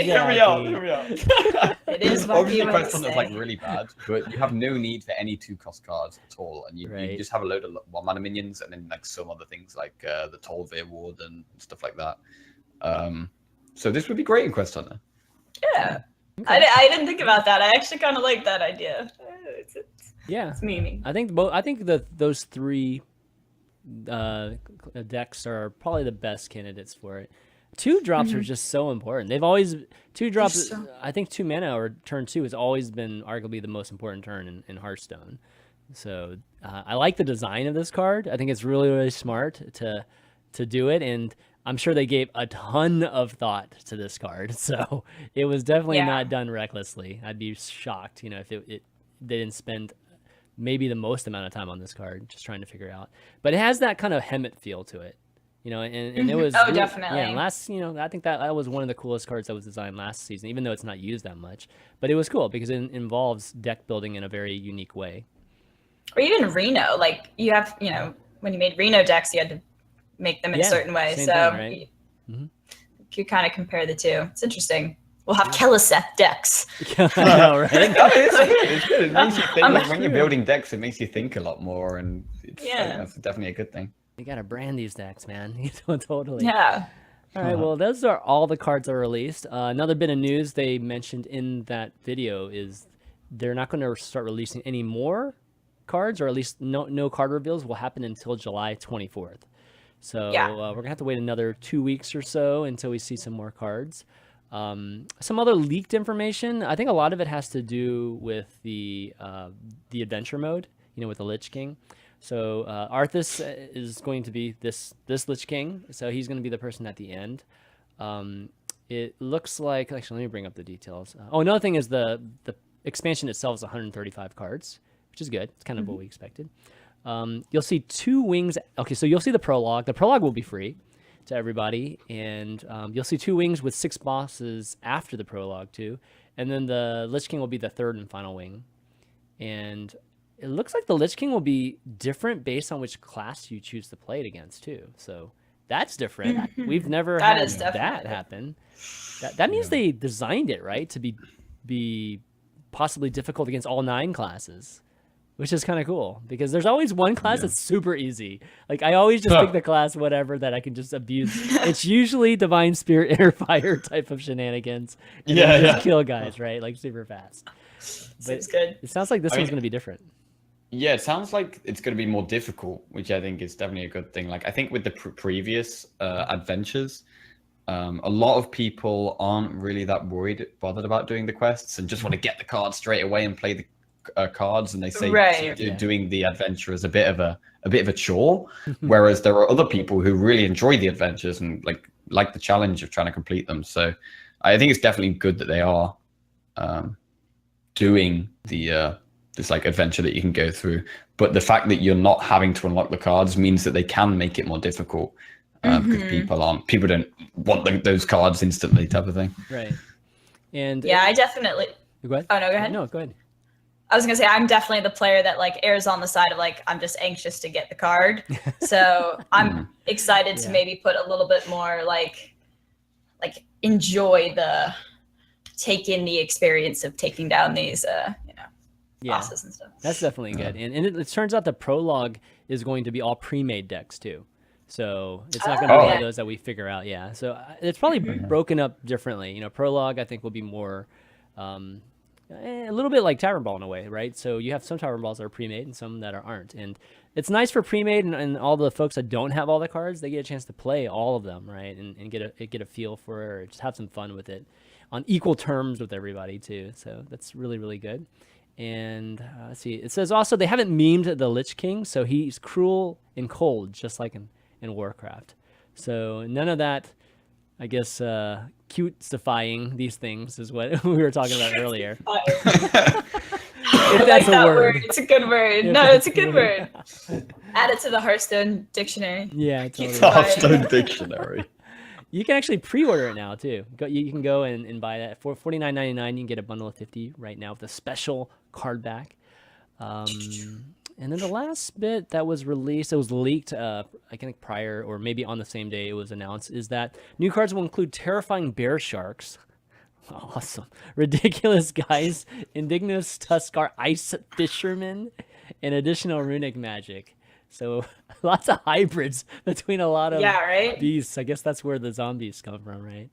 [SPEAKER 3] Hear me out.
[SPEAKER 2] It is
[SPEAKER 3] obviously Quest Hunter is like really bad, but you have no need for any 2-cost cards at all, and you just have a load of 1-mana minions, and then like some other things like the Tolvir Ward and stuff like that. So this would be great in Quest Hunter.
[SPEAKER 2] Yeah, I didn't think about that. I actually kind of like that idea. It's memey.
[SPEAKER 1] I think those 3 decks are probably the best candidates for it. 2-drops are just so important. They've always 2-drops. I think 2 mana or turn 2 has always been arguably the most important turn in Hearthstone. So I like the design of this card. I think it's really, really smart to do it, and I'm sure they gave a ton of thought to this card. So it was definitely not done recklessly. I'd be shocked, if they didn't spend maybe the most amount of time on this card just trying to figure it out. But it has that kind of Hemet feel to it, and it was
[SPEAKER 2] definitely.
[SPEAKER 1] Yeah, I think that was one of the coolest cards that was designed last season, even though it's not used that much. But it was cool because it involves deck building in a very unique way.
[SPEAKER 2] Or even Reno, like you have, when you made Reno decks, you had to make them in a certain way. So
[SPEAKER 1] right?
[SPEAKER 2] you kind of compare the two. It's interesting. We'll have Keleseth decks.
[SPEAKER 1] I know, right?
[SPEAKER 3] It's good. It makes you think. Like, when you're building decks, it makes you think a lot more, and that's definitely a good thing.
[SPEAKER 1] You gotta brand these decks, man. Totally.
[SPEAKER 2] Yeah.
[SPEAKER 1] All right. Well, those are all the cards that are released. Another bit of news they mentioned in that video is they're not going to start releasing any more cards, or at least no card reveals will happen until July 24th. So we're gonna have to wait another 2 weeks or so until we see some more cards. Some other leaked information. I think a lot of it has to do with the adventure mode, with the Lich King. So Arthas is going to be this Lich King. So he's going to be the person at the end. It looks like, actually, let me bring up the details. Another thing is the expansion itself is 135 cards, which is good. It's kind of what we expected. You'll see 2 wings. Okay, so you'll see the prologue. The prologue will be free to everybody, and you'll see 2 wings with 6 bosses after the prologue too. And then the Lich King will be the 3rd and final wing. And it looks like the Lich King will be different based on which class you choose to play it against too. So that's different. We've never had that happen. That means they designed it, right, to be possibly difficult against all 9 classes, which is kind of cool, because there's always one class that's super easy. Like, I always just pick the class whatever that I can just abuse. It's usually Divine Spirit, Inner Fire type of shenanigans. And just kill guys, right? Like, super fast. But
[SPEAKER 2] it's good.
[SPEAKER 1] It sounds like this one's going to be different.
[SPEAKER 3] Yeah, it sounds like it's going to be more difficult, which I think is definitely a good thing. Like, I think with the previous adventures, a lot of people aren't really that bothered about doing the quests and just want to get the cards straight away and play the cards, and they say doing the adventure is a bit of a chore. Whereas there are other people who really enjoy the adventures and like the challenge of trying to complete them. So I think it's definitely good that they are doing the this adventure that you can go through. But the fact that you're not having to unlock the cards means that they can make it more difficult, because people don't want those cards instantly, type of thing.
[SPEAKER 1] Right. And
[SPEAKER 2] I definitely.
[SPEAKER 1] Go ahead.
[SPEAKER 2] Oh no, go ahead.
[SPEAKER 1] No, go ahead.
[SPEAKER 2] I was gonna say, I'm definitely the player that errs on the side of I'm just anxious to get the card. So I'm excited to maybe put a little bit more enjoy take in the experience of taking down these bosses and stuff. That's
[SPEAKER 1] definitely good. And it turns out the prologue is going to be all pre-made decks too. So it's not going to be one of those that we figure out. Yeah. So it's probably broken up differently. Prologue, I think, will be more a little bit like Tavern Ball in a way, right? So you have some Tavern Balls that are pre-made and some that aren't. And it's nice for pre-made and all the folks that don't have all the cards, they get a chance to play all of them, right? And get a feel for it, or just have some fun with it on equal terms with everybody too. So that's really, really good. And let's see. It says also they haven't memed the Lich King, so he's cruel and cold, just like in Warcraft. So none of that, I guess, cute-sifying these things is what we were talking about earlier.
[SPEAKER 2] If that's a word. It's a good word. No, it's a good word. Add it to the Hearthstone dictionary.
[SPEAKER 1] Yeah, totally.
[SPEAKER 3] Hearthstone dictionary.
[SPEAKER 1] You can actually pre-order it now too. You can go and buy that for $49.99. You can get a bundle of 50 right now with a special card back. And then the last bit that was released, it was leaked, I think prior or maybe on the same day it was announced, is that new cards will include terrifying bear sharks. Awesome. Ridiculous guys, indigenous Tuskar ice fishermen, and additional runic magic. So lots of hybrids between a lot of beasts. I guess that's where the zombies come from, right?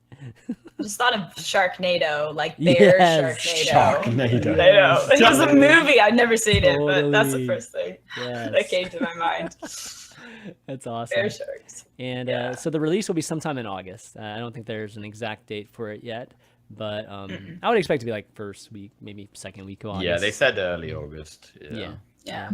[SPEAKER 2] Just thought of Sharknado, bear Sharknado.
[SPEAKER 3] Yes.
[SPEAKER 2] It was a movie. I've never seen it, but that's the first thing that came to my mind.
[SPEAKER 1] That's awesome.
[SPEAKER 2] Bear sharks.
[SPEAKER 1] And so the release will be sometime in August. I don't think there's an exact date for it yet, but I would expect it to be first week, maybe second week of August.
[SPEAKER 3] Yeah, they said early August.
[SPEAKER 2] Yeah.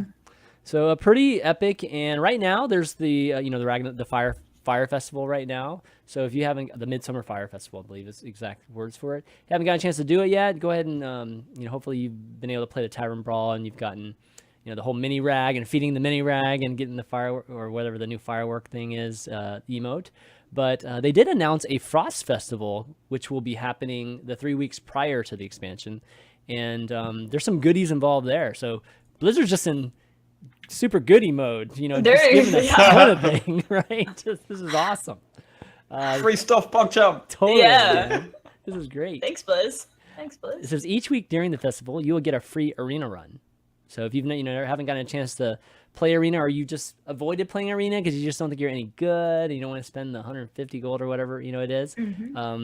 [SPEAKER 1] So a pretty epic, and right now there's the the Fire Festival right now. So if you haven't, the Midsummer Fire Festival, I believe is exact words for it. If you haven't got a chance to do it yet, go ahead and hopefully you've been able to play the Tavern Brawl and you've gotten the whole mini rag and feeding the mini rag and getting the fire or whatever the new firework thing is emote. But they did announce a Frost Festival, which will be happening the 3 weeks prior to the expansion, and there's some goodies involved there. So Blizzard's just in super goody mode, just giving us a thing, right? This is awesome.
[SPEAKER 3] Free stuff, PogChamp.
[SPEAKER 1] Totally. Yeah. This is great.
[SPEAKER 2] Thanks, Blizz.
[SPEAKER 1] It says each week during the festival, you will get a free arena run. So if you've haven't gotten a chance to play arena, or you just avoided playing arena because you just don't think you're any good, and you don't want to spend the 150 gold or whatever it is,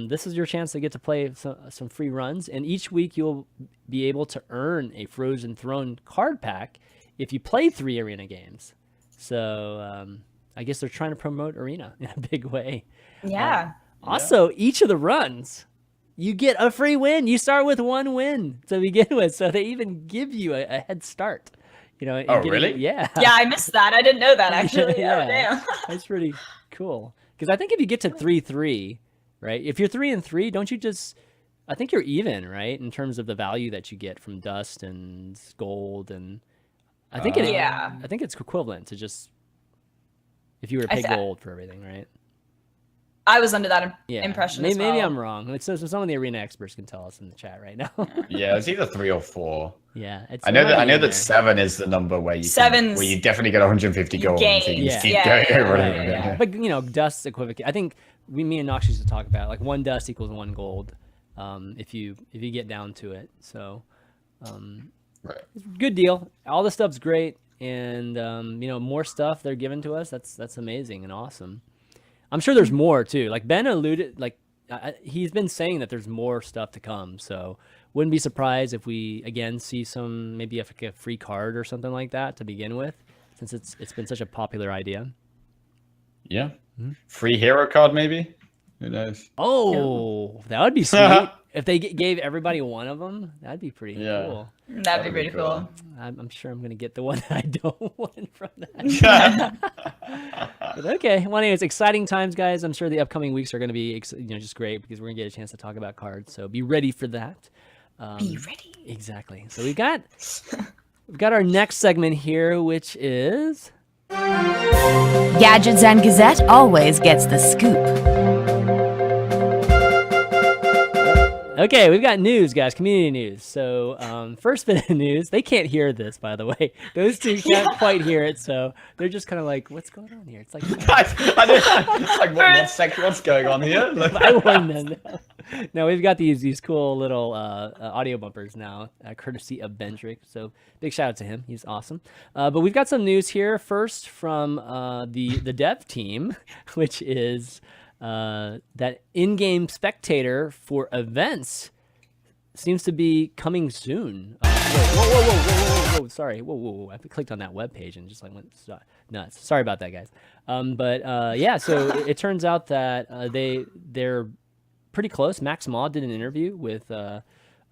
[SPEAKER 1] this is your chance to get to play some free runs. And each week you'll be able to earn a Frozen Throne card pack if you play 3 arena games. So I guess they're trying to promote arena in a big way.
[SPEAKER 2] Yeah.
[SPEAKER 1] Also, each of the runs you get a free win. You start with 1 win to begin with, so they even give you a head start. You know.
[SPEAKER 3] Oh, really?
[SPEAKER 1] Yeah.
[SPEAKER 2] Yeah, I missed that. I didn't know that actually.
[SPEAKER 1] Yeah.
[SPEAKER 2] Oh, damn.
[SPEAKER 1] That's pretty cool. Because I think if you get to 3-3, right? If you're 3-3, don't you just? I think you're even, right, in terms of the value that you get from dust and gold, and I think
[SPEAKER 2] Yeah.
[SPEAKER 1] I think it's equivalent to just if you were to pay gold for everything, right?
[SPEAKER 2] I was under that impression as well.
[SPEAKER 1] Maybe I'm wrong. So some of the arena experts can tell us in the chat right now.
[SPEAKER 3] Yeah, it's either 3 or 4.
[SPEAKER 1] Yeah,
[SPEAKER 3] I know that 7 is the number where you where you definitely get 150 gold.
[SPEAKER 2] Gain.
[SPEAKER 3] So you keep
[SPEAKER 2] Yeah.
[SPEAKER 3] going.
[SPEAKER 1] Yeah. But dust's equivalent. I think me and Nox used to talk about it, like 1 dust equals 1 gold. If you get down to it, so
[SPEAKER 3] Right.
[SPEAKER 1] good deal. All the stuff's great, and more stuff they're giving to us. That's amazing and awesome. I'm sure there's more too. Like Ben alluded, he's been saying that there's more stuff to come. So wouldn't be surprised if we again see some maybe like a free card or something like that to begin with, since it's been such a popular idea.
[SPEAKER 3] Yeah. Free hero card maybe. Who knows?
[SPEAKER 1] Oh, that would be sweet. If they gave everybody one of them, that'd be pretty cool.
[SPEAKER 2] That'd be pretty cool.
[SPEAKER 1] I'm sure I'm going to get the one that I don't want from that. But okay. Well, anyways, exciting times, guys. I'm sure the upcoming weeks are going to be just great because we're going to get a chance to talk about cards. So be ready for that.
[SPEAKER 2] Be ready.
[SPEAKER 1] Exactly. So we've got our next segment here, which is...
[SPEAKER 4] Gadgets and Gazette always gets the scoop.
[SPEAKER 1] Okay, we've got news, guys, community news. So first bit of news, they can't hear this, by the way. Those two can't quite hear it, so they're just kind of like, what's going on here? It's like,
[SPEAKER 3] What's going on here?
[SPEAKER 1] I warned them. No, we've got these cool little audio bumpers now, courtesy of Bendrick. So big shout out to him. He's awesome. But we've got some news here. First from the dev team, which is... that in-game spectator for events seems to be coming soon. Whoa! Sorry, whoa! I clicked on that web page and just went nuts. Sorry about that, guys. Yeah, so it turns out that they're pretty close. Max Maw did an interview with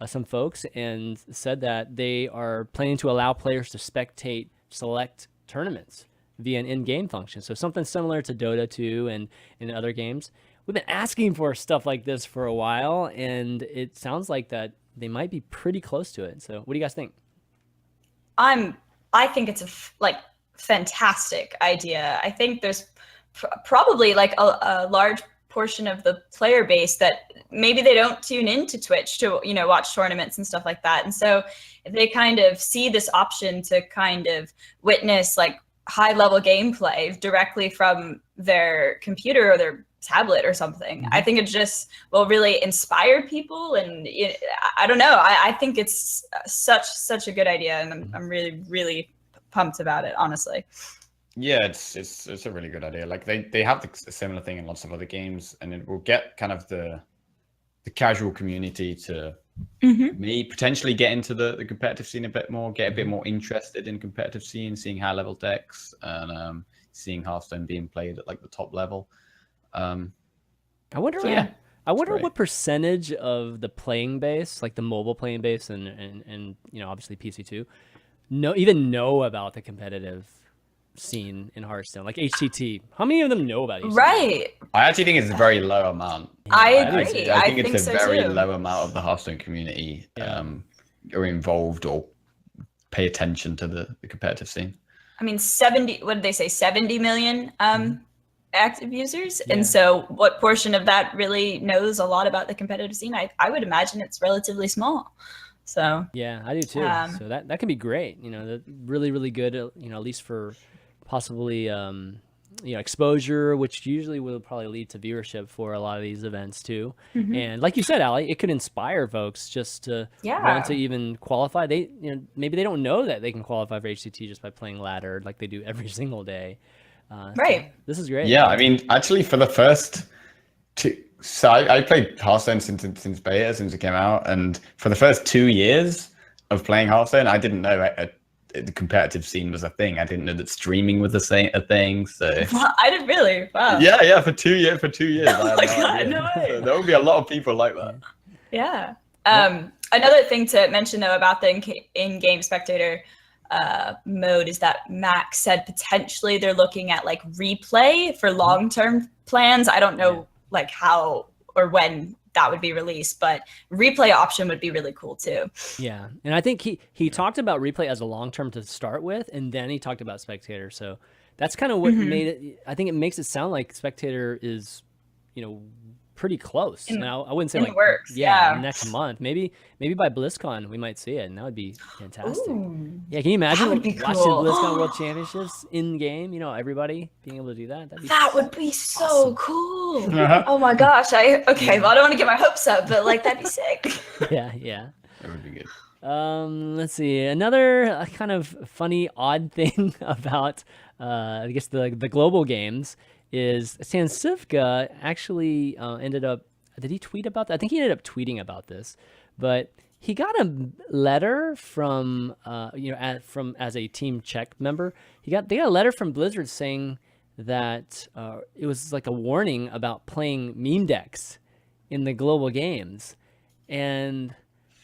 [SPEAKER 1] some folks and said that they are planning to allow players to spectate select tournaments via an in-game function. So something similar to Dota 2 and in other games. We've been asking for stuff like this for a while, and it sounds like that they might be pretty close to it. So what do you guys think?
[SPEAKER 2] I think it's a fantastic idea. I think there's probably a large portion of the player base that maybe they don't tune into Twitch to watch tournaments and stuff like that. And so if they kind of see this option to kind of witness high-level gameplay directly from their computer or their tablet or something, I think it just will really inspire people. And I don't know, I think it's such a good idea, and I'm really, really pumped about it, honestly.
[SPEAKER 3] Yeah, it's a really good idea. Like they have a similar thing in lots of other games, and it will get kind of the casual community to me potentially get into the competitive scene a bit more, get a bit more interested in competitive scene, seeing high level decks, and seeing Hearthstone being played at the top level.
[SPEAKER 1] I wonder what percentage of the playing base, like the mobile playing base and obviously PC too, know about the competitive scene in Hearthstone, like HCT. How many of them know about HCT?
[SPEAKER 2] Right.
[SPEAKER 3] I actually think it's a very low amount.
[SPEAKER 2] I agree.
[SPEAKER 3] I think it's
[SPEAKER 2] so
[SPEAKER 3] a very
[SPEAKER 2] too.
[SPEAKER 3] low amount of the Hearthstone community are involved or pay attention to the competitive scene. I
[SPEAKER 2] mean, 70. What did they say? 70 million active users, and so what portion of that really knows a lot about the competitive scene? I would imagine it's relatively small. So
[SPEAKER 1] yeah, I do too. So that could be great. Really, really good. At least for possibly exposure, which usually will probably lead to viewership for a lot of these events too. And like you said, Allie, it could inspire folks just to want to even qualify. They maybe they don't know that they can qualify for HCT just by playing ladder like they do every single day.
[SPEAKER 2] Right.
[SPEAKER 1] So this is great.
[SPEAKER 3] Yeah, I mean, actually, for the first two, so I played Hearthstone since beta, since it came out, and for the first 2 years of playing Hearthstone, I didn't know the competitive scene was a thing. I didn't know that streaming was a thing. So
[SPEAKER 2] I did really. Wow.
[SPEAKER 3] Yeah, for 2 years.
[SPEAKER 2] Oh my God, no way.
[SPEAKER 3] So there will be a lot of people like that.
[SPEAKER 2] Yeah. Another thing to mention though about the in-game spectator mode is that Max said potentially they're looking at like replay for long-term plans. I don't know like how or when that would be released, but replay option would be really cool too.
[SPEAKER 1] Yeah, and I think he talked about replay as a long-term to start with, and then he talked about spectator. So that's kind of what made it. I think it makes it sound like spectator is, pretty close. Now I wouldn't say like
[SPEAKER 2] works.
[SPEAKER 1] next month, maybe by BlizzCon we might see it, and that would be fantastic.
[SPEAKER 2] Ooh,
[SPEAKER 1] yeah, can you imagine watching
[SPEAKER 2] cool.
[SPEAKER 1] BlizzCon World Championships in game? Everybody being able to do that.
[SPEAKER 2] That would be so cool. Oh my gosh! Well, I don't want to get my hopes up, but like that'd be sick.
[SPEAKER 1] yeah,
[SPEAKER 3] that would be good.
[SPEAKER 1] Let's see. Another kind of funny, odd thing about, I guess the global games is Sansivka actually ended up. Did he tweet about that? I think he ended up tweeting about this, but he got a letter from, as a Team Czech member. They got a letter from Blizzard saying that it was like a warning about playing meme decks in the global games, and.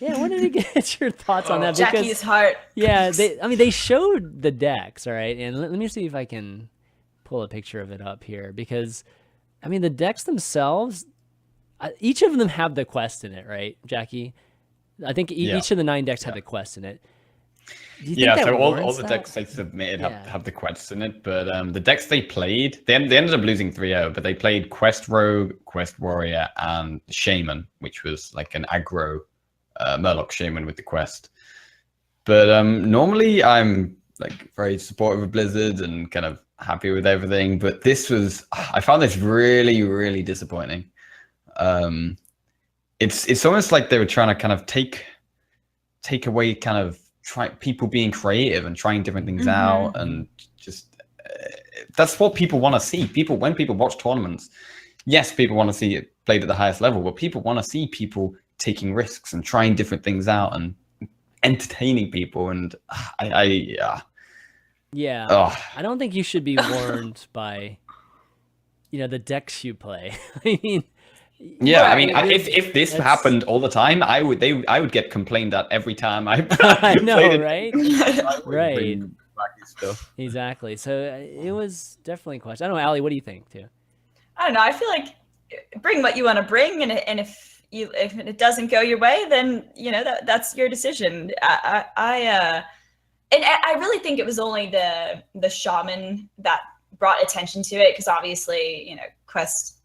[SPEAKER 1] Yeah, I wanted to get your thoughts on that.
[SPEAKER 2] Jackie's heart.
[SPEAKER 1] Yeah, they showed the decks, all right? And let me see if I can pull a picture of it up here, because, the decks themselves, each of them have the quest in it, right, Jackie? I think each of the 9 decks have the quest in it.
[SPEAKER 3] So all the decks they submitted have the quests in it, but the decks they played, they ended up losing 3-0, but they played Quest Rogue, Quest Warrior, and Shaman, which was like an aggro Murloc Shaman with the quest. But normally I'm like very supportive of Blizzard and kind of happy with everything, but I found this really, really disappointing. It's almost like they were trying to kind of take away kind of people being creative and trying different things out, and just that's what people want to see. When people watch tournaments, yes, people want to see it played at the highest level, but people want to see people taking risks and trying different things out and entertaining people. And I
[SPEAKER 1] don't think you should be warned by the decks you play.
[SPEAKER 3] If this happened all the time, I would get complained at every time I
[SPEAKER 1] know, right? Right. Exactly. So it was definitely a question. I don't know, Allie, what do you think too?
[SPEAKER 2] I don't know. I feel like bring what you want to bring, and if it doesn't go your way, then that's your decision. And I really think it was only the shaman that brought attention to it, because obviously quest,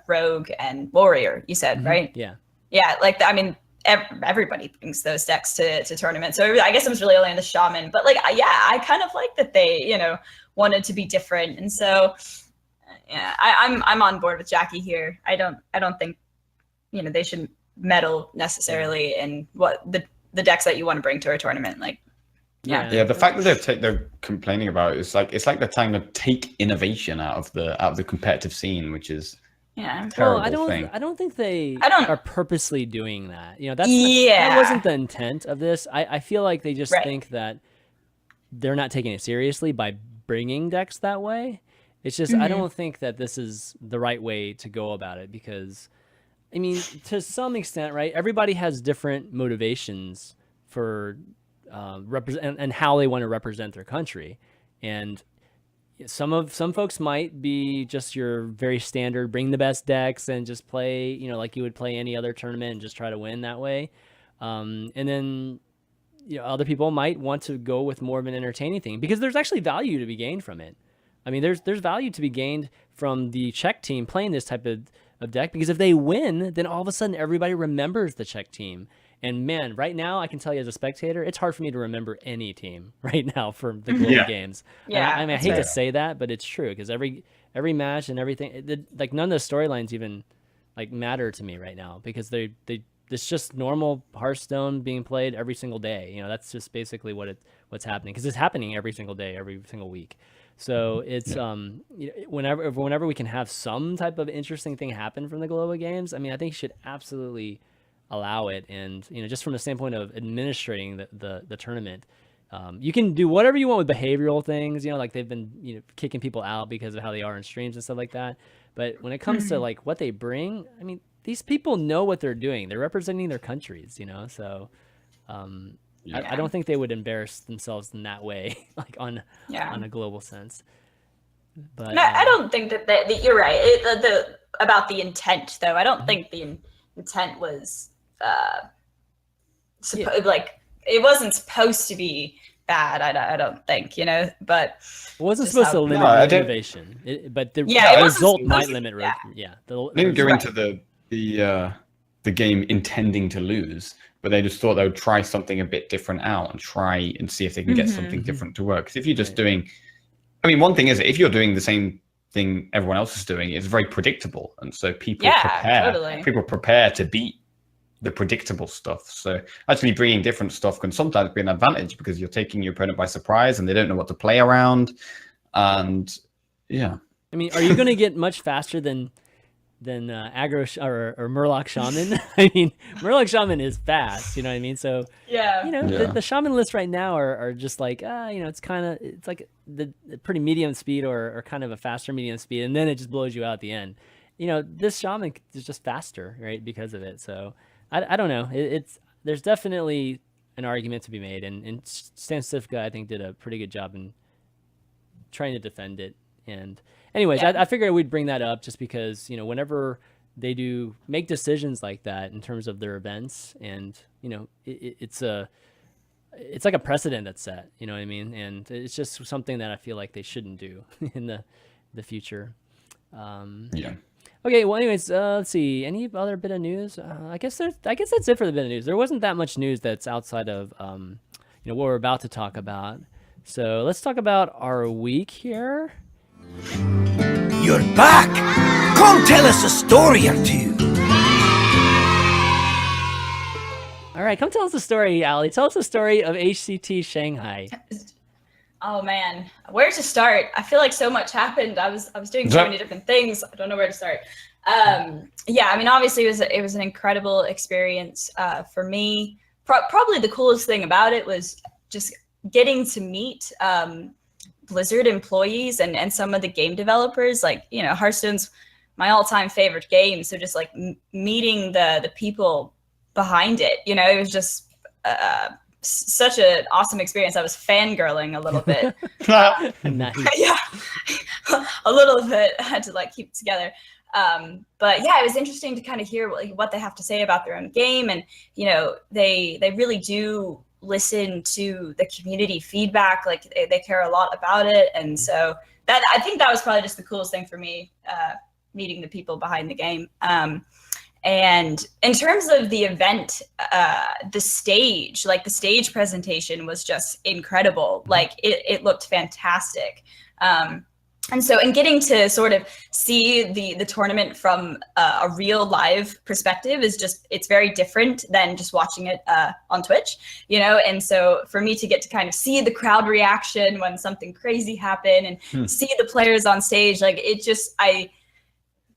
[SPEAKER 2] rogue, and warrior, you said, right?
[SPEAKER 1] Yeah.
[SPEAKER 2] Like everybody brings those decks to tournaments, so I guess it was really only the shaman. But I kind of like that they wanted to be different, and so I'm on board with Jackie here. I don't think they shouldn't meddle necessarily in what the decks that you want to bring to a tournament. The fact that they're complaining about it, it's like they're trying to take innovation out of the competitive scene, which is terrible thing.
[SPEAKER 1] I don't think they are purposely doing that. That wasn't the intent of this. I feel like they just think that they're not taking it seriously by bringing decks that way. It's just I don't think that this is the right way to go about it, because to some extent, right, everybody has different motivations for represent and how they want to represent their country, and some folks might be just your very standard bring the best decks and just play like you would play any other tournament and just try to win that way, and then other people might want to go with more of an entertaining thing, because there's actually value to be gained from it. There's value to be gained from the Czech team playing this type of deck, because if they win, then all of a sudden everybody remembers the Czech team. And man, right now I can tell you as a spectator, it's hard for me to remember any team right now from the global games.
[SPEAKER 2] Yeah,
[SPEAKER 1] I hate to say that, but it's true, because every match and everything, none of the storylines even matter to me right now, because it's just normal Hearthstone being played every single day. That's just basically what's happening, because it's happening every single day, every single week. So it's whenever we can have some type of interesting thing happen from the global games, I think you should absolutely allow it. And just from the standpoint of administrating the tournament, you can do whatever you want with behavioral things, like they've been kicking people out because of how they are in streams and stuff like that. But when it comes to like what they bring, I mean, these people know what they're doing. They're representing their countries, so I don't think they would embarrass themselves in that way, like on a global sense. But
[SPEAKER 2] no, I don't think that you're right. About the intent, though. I don't think the intent was like it wasn't supposed to be bad. I don't think, but
[SPEAKER 1] it wasn't supposed to limit innovation. But the result might limit.
[SPEAKER 3] They didn't go into the game intending to lose, but they just thought they would try something a bit different out and try and see if they can get something different to work. Because if you're just doing, I mean, one thing is if you're doing the same thing everyone else is doing, it's very predictable, and so people prepare. Totally. People prepare to beat the predictable stuff. So actually bringing different stuff can sometimes be an advantage because you're taking your opponent by surprise and they don't know what to play around. And I
[SPEAKER 1] mean, are you going to get much faster than aggro or Murloc Shaman? I mean, Murloc Shaman is fast, you know what I mean? So the Shaman lists right now are just like it's like the pretty medium speed or kind of a faster medium speed, and then it just blows you out at the end. This Shaman is just faster, right, because of it. So I don't know. There's definitely an argument to be made, and Stan Sifka, I think, did a pretty good job in trying to defend it. And anyways, I figured we'd bring that up just because, whenever they do make decisions like that in terms of their events, and, it's like a precedent that's set, you know what I mean? And it's just something that I feel like they shouldn't do in the future. Okay, well, anyways, let's see. Any other bit of news? I guess that's it for the bit of news. There wasn't that much news that's outside of, what we're about to talk about. So let's talk about our week here.
[SPEAKER 5] You're back! Come tell us a story or two.
[SPEAKER 1] All right, come tell us a story, Allie. Tell us the story of HCT Shanghai.
[SPEAKER 2] Oh man, where to start? I feel like so much happened. I was doing so many different things. I don't know where to start. I mean, obviously it was an incredible experience for me. Probably the coolest thing about it was just getting to meet Blizzard employees and some of the game developers. Like, Hearthstone's my all-time favorite game, so just like meeting the people behind it, it was just such an awesome experience. I was fangirling a little bit.
[SPEAKER 1] Nice.
[SPEAKER 2] A little bit. I had to like keep it together. But it was interesting to kind of hear what they have to say about their own game, and they really do listen to the community feedback. Like they care a lot about it, and so that I think that was probably just the coolest thing for me, meeting the people behind the game. And in terms of the event, the stage presentation was just incredible. Like it looked fantastic. And getting to sort of see the tournament from a real live perspective it's very different than just watching it on Twitch, And so for me to get to kind of see the crowd reaction when something crazy happened and see the players on stage, like I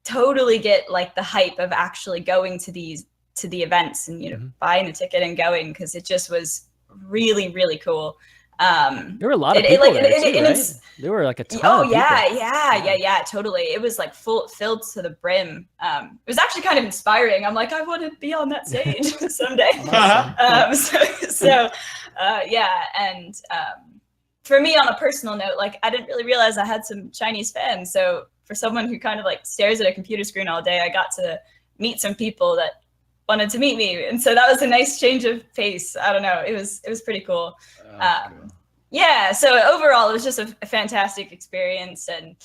[SPEAKER 2] totally get like the hype of actually going to the events and buying the ticket and going, because it just was really, really cool.
[SPEAKER 1] There were a lot of people there too, right? There were like a ton of people.
[SPEAKER 2] Yeah, totally. It was like filled to the brim. It was actually kind of inspiring. I'm like, I want to be on that stage someday. And for me, on a personal note, like I didn't really realize I had some Chinese fans. So for someone who kind of like stares at a computer screen all day, I got to meet some people that wanted to meet me, and so that was a nice change of pace. I don't know, it was pretty cool. Cool. So overall it was just a fantastic experience, and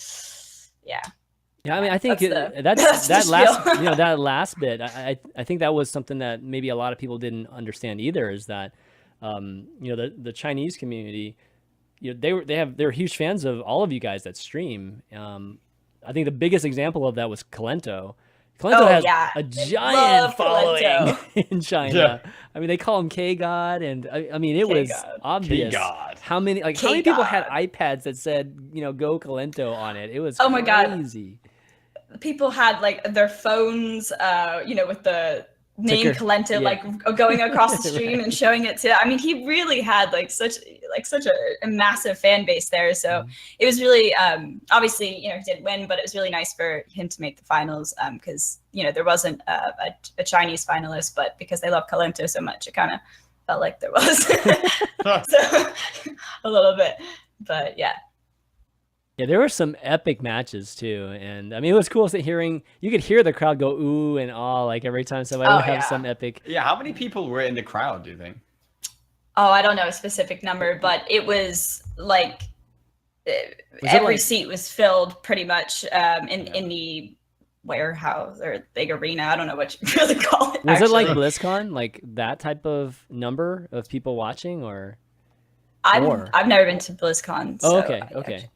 [SPEAKER 1] I mean, I think that last bit, I think that was something that maybe a lot of people didn't understand either, is that the Chinese community, they're huge fans of all of you guys that stream. I think the biggest example of that was Kalento. Kalento has a giant following in China. Yeah. I mean, they call him K-God, and I mean, it was obvious how many people had iPads that said, "Go Kalento" on it. It was crazy.
[SPEAKER 2] People had like their phones, with the name Kalento like going across the stream and showing it to. I mean, he really had like such a massive fan base there. So it was really obviously he didn't win, but it was really nice for him to make the finals because there wasn't a Chinese finalist, but because they love Kalento so much, it kind of felt like there was so, a little bit. But yeah.
[SPEAKER 1] Yeah, there were some epic matches too, and I mean it was cool hearing. You could hear the crowd go ooh and ah like every time somebody would have some epic.
[SPEAKER 3] Yeah, how many people were in the crowd? Do you think?
[SPEAKER 2] Oh, I don't know a specific number, but it was like every seat was filled pretty much in the warehouse or big arena. I don't know what you really call it.
[SPEAKER 1] Was it like BlizzCon, like that type of number of people watching, or?
[SPEAKER 2] I've never been to BlizzCon. So
[SPEAKER 1] okay.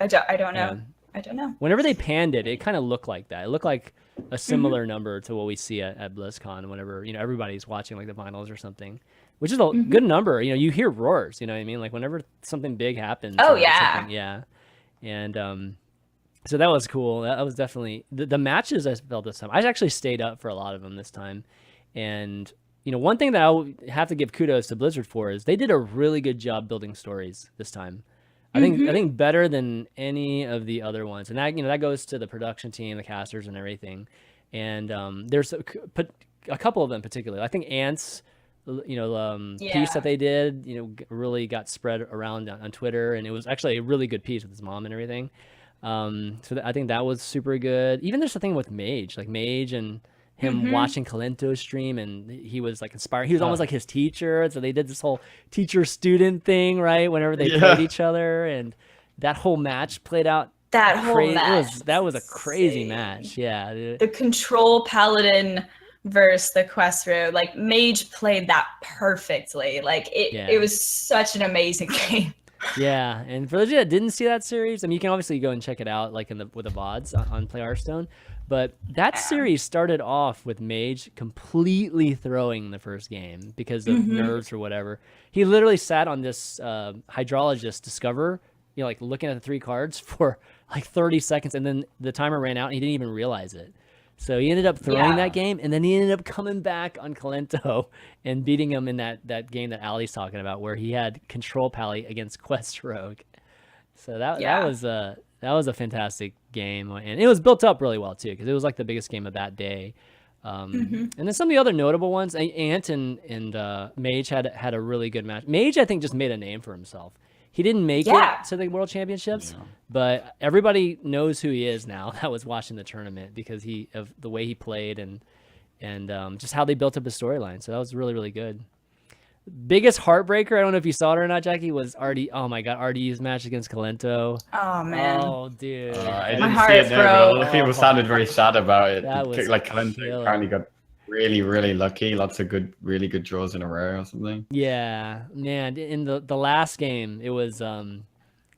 [SPEAKER 2] I don't know. Yeah. I don't know.
[SPEAKER 1] Whenever they panned it, it kind of looked like that. It looked like a similar number to what we see at BlizzCon. Whenever everybody's watching like the finals or something, which is a good number. You hear roars. You know what I mean? Like whenever something big happens.
[SPEAKER 2] Oh yeah.
[SPEAKER 1] Yeah. And so that was cool. That was definitely the matches I felt this time. I actually stayed up for a lot of them this time, and. One thing that I have to give kudos to Blizzard for is they did a really good job building stories this time. I think better than any of the other ones, and that goes to the production team, the casters, and everything. And there's a couple of them particularly. I think Ant's, piece that they did, really got spread around on Twitter, and it was actually a really good piece with his mom and everything. So I think that was super good. Even there's the thing with Mage, like Mage and him watching Kalento's stream, and he was like inspired. He was almost like his teacher. So they did this whole teacher-student thing, right? Whenever they played each other, and that whole match played out.
[SPEAKER 2] That whole match.
[SPEAKER 1] That was a crazy match. Yeah.
[SPEAKER 2] The Control Paladin versus the Quest Road. Like Mage played that perfectly. Like it was such an amazing game.
[SPEAKER 1] Yeah, and for those of you that didn't see that series, I mean, you can obviously go and check it out, like with the VODs on Play Hearthstone. But that series started off with Mage completely throwing the first game because of nerves or whatever. He literally sat on this hydrologist Discover, like looking at the 3 cards for like 30 seconds, and then the timer ran out, and he didn't even realize it. So he ended up throwing that game, and then he ended up coming back on Kalento and beating him in that game that Allie's talking about, where he had Control Pally against Quest Rogue. So that was a fantastic game, and it was built up really well too, because it was like the biggest game of that day. And then some of the other notable ones, Ant and Mage had a really good match. Mage, I think, just made a name for himself. He didn't make it to the World Championships, but everybody knows who he is now that was watching the tournament because of the way he played and just how they built up his storyline. So that was really, really good. Biggest heartbreaker, I don't know if you saw it or not, Jackie, was RDU's match against Kalento.
[SPEAKER 2] Oh, man.
[SPEAKER 1] Oh, dude.
[SPEAKER 3] I didn't see it there, but a lot of people sounded very sad about it.
[SPEAKER 1] That was
[SPEAKER 3] like Kalento apparently got really, really lucky. Lots of really good draws in a row or something.
[SPEAKER 1] Yeah, man. In the last game, it was God,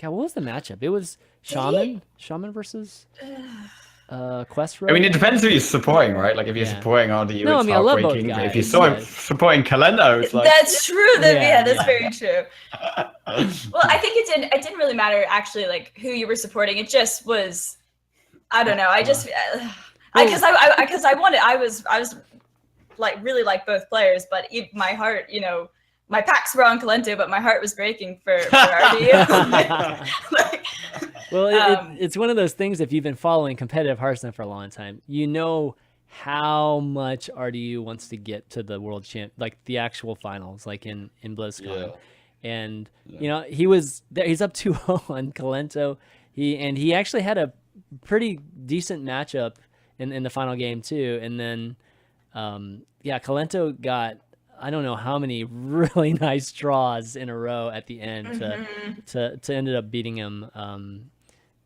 [SPEAKER 1] what was the matchup? It was Shaman versus Quest Road.
[SPEAKER 3] I mean, it depends who you're supporting, right? Like if you're supporting RDU, it's heartbreaking. But if you saw him supporting Kalento, it's like
[SPEAKER 2] that's true. That's very true. Well, I think it didn't really matter actually, like who you were supporting. It just was, I don't know. I just because I was like really like both players, but my heart, my packs were on Kalento, but my heart was breaking for RDU.
[SPEAKER 1] It's one of those things. If you've been following competitive Hearthstone for a long time, you know how much RDU wants to get to the world champ, like the actual finals, like in BlizzCon. And he's up 2-0 on Kalento. He actually had a pretty decent matchup in the final game too. And then Kalento got, I don't know how many really nice draws in a row at the end to ended up beating him.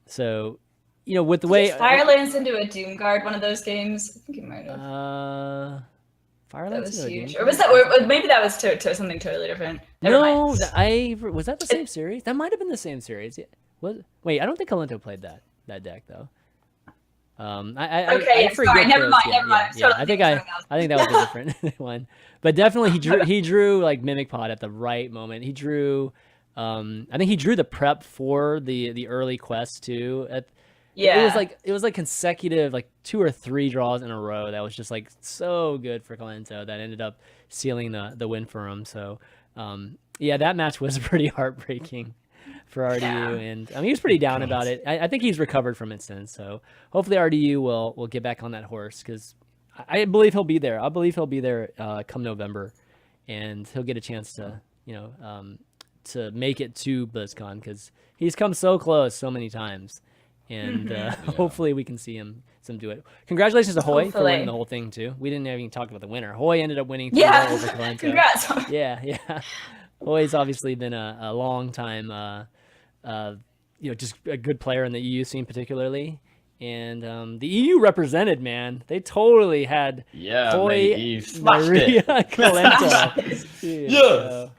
[SPEAKER 1] So, with the way
[SPEAKER 2] Firelands into a Doom Guard, one of those games, I think it might have.
[SPEAKER 1] Firelands
[SPEAKER 2] that was huge, or was that? Or maybe that was to something totally different.
[SPEAKER 1] No, was that the same series? That might have been the same series. Wait, I don't think Kalento played that deck though.
[SPEAKER 2] I forget. Never mind.
[SPEAKER 1] Yeah. I think that was a different one, but definitely he drew like Mimic Pod at the right moment. He drew, I think he drew the prep for the early quest too.
[SPEAKER 2] Yeah.
[SPEAKER 1] It was like consecutive, like 2 or 3 draws in a row. That was just like so good for Colento that ended up sealing the win for him. So, yeah, that match was pretty heartbreaking for RDU, and I mean, he was pretty down about it. I think he's recovered from it since. So hopefully RDU will get back on that horse, because I believe he'll be there. I believe he'll be there come November, and he'll get a chance to, to make it to BlizzCon, because he's come so close so many times, and hopefully we can see him do it. Congratulations to Hoy for winning the whole thing too. We didn't even talk about the winner. Hoy ended up winning 3-0 over Colento.
[SPEAKER 2] Congrats.
[SPEAKER 1] Yeah. Hoy's obviously been a long time, just a good player in the EU scene particularly. And the EU represented, man. They totally had Hoy, Maria, Colento.
[SPEAKER 3] Yes.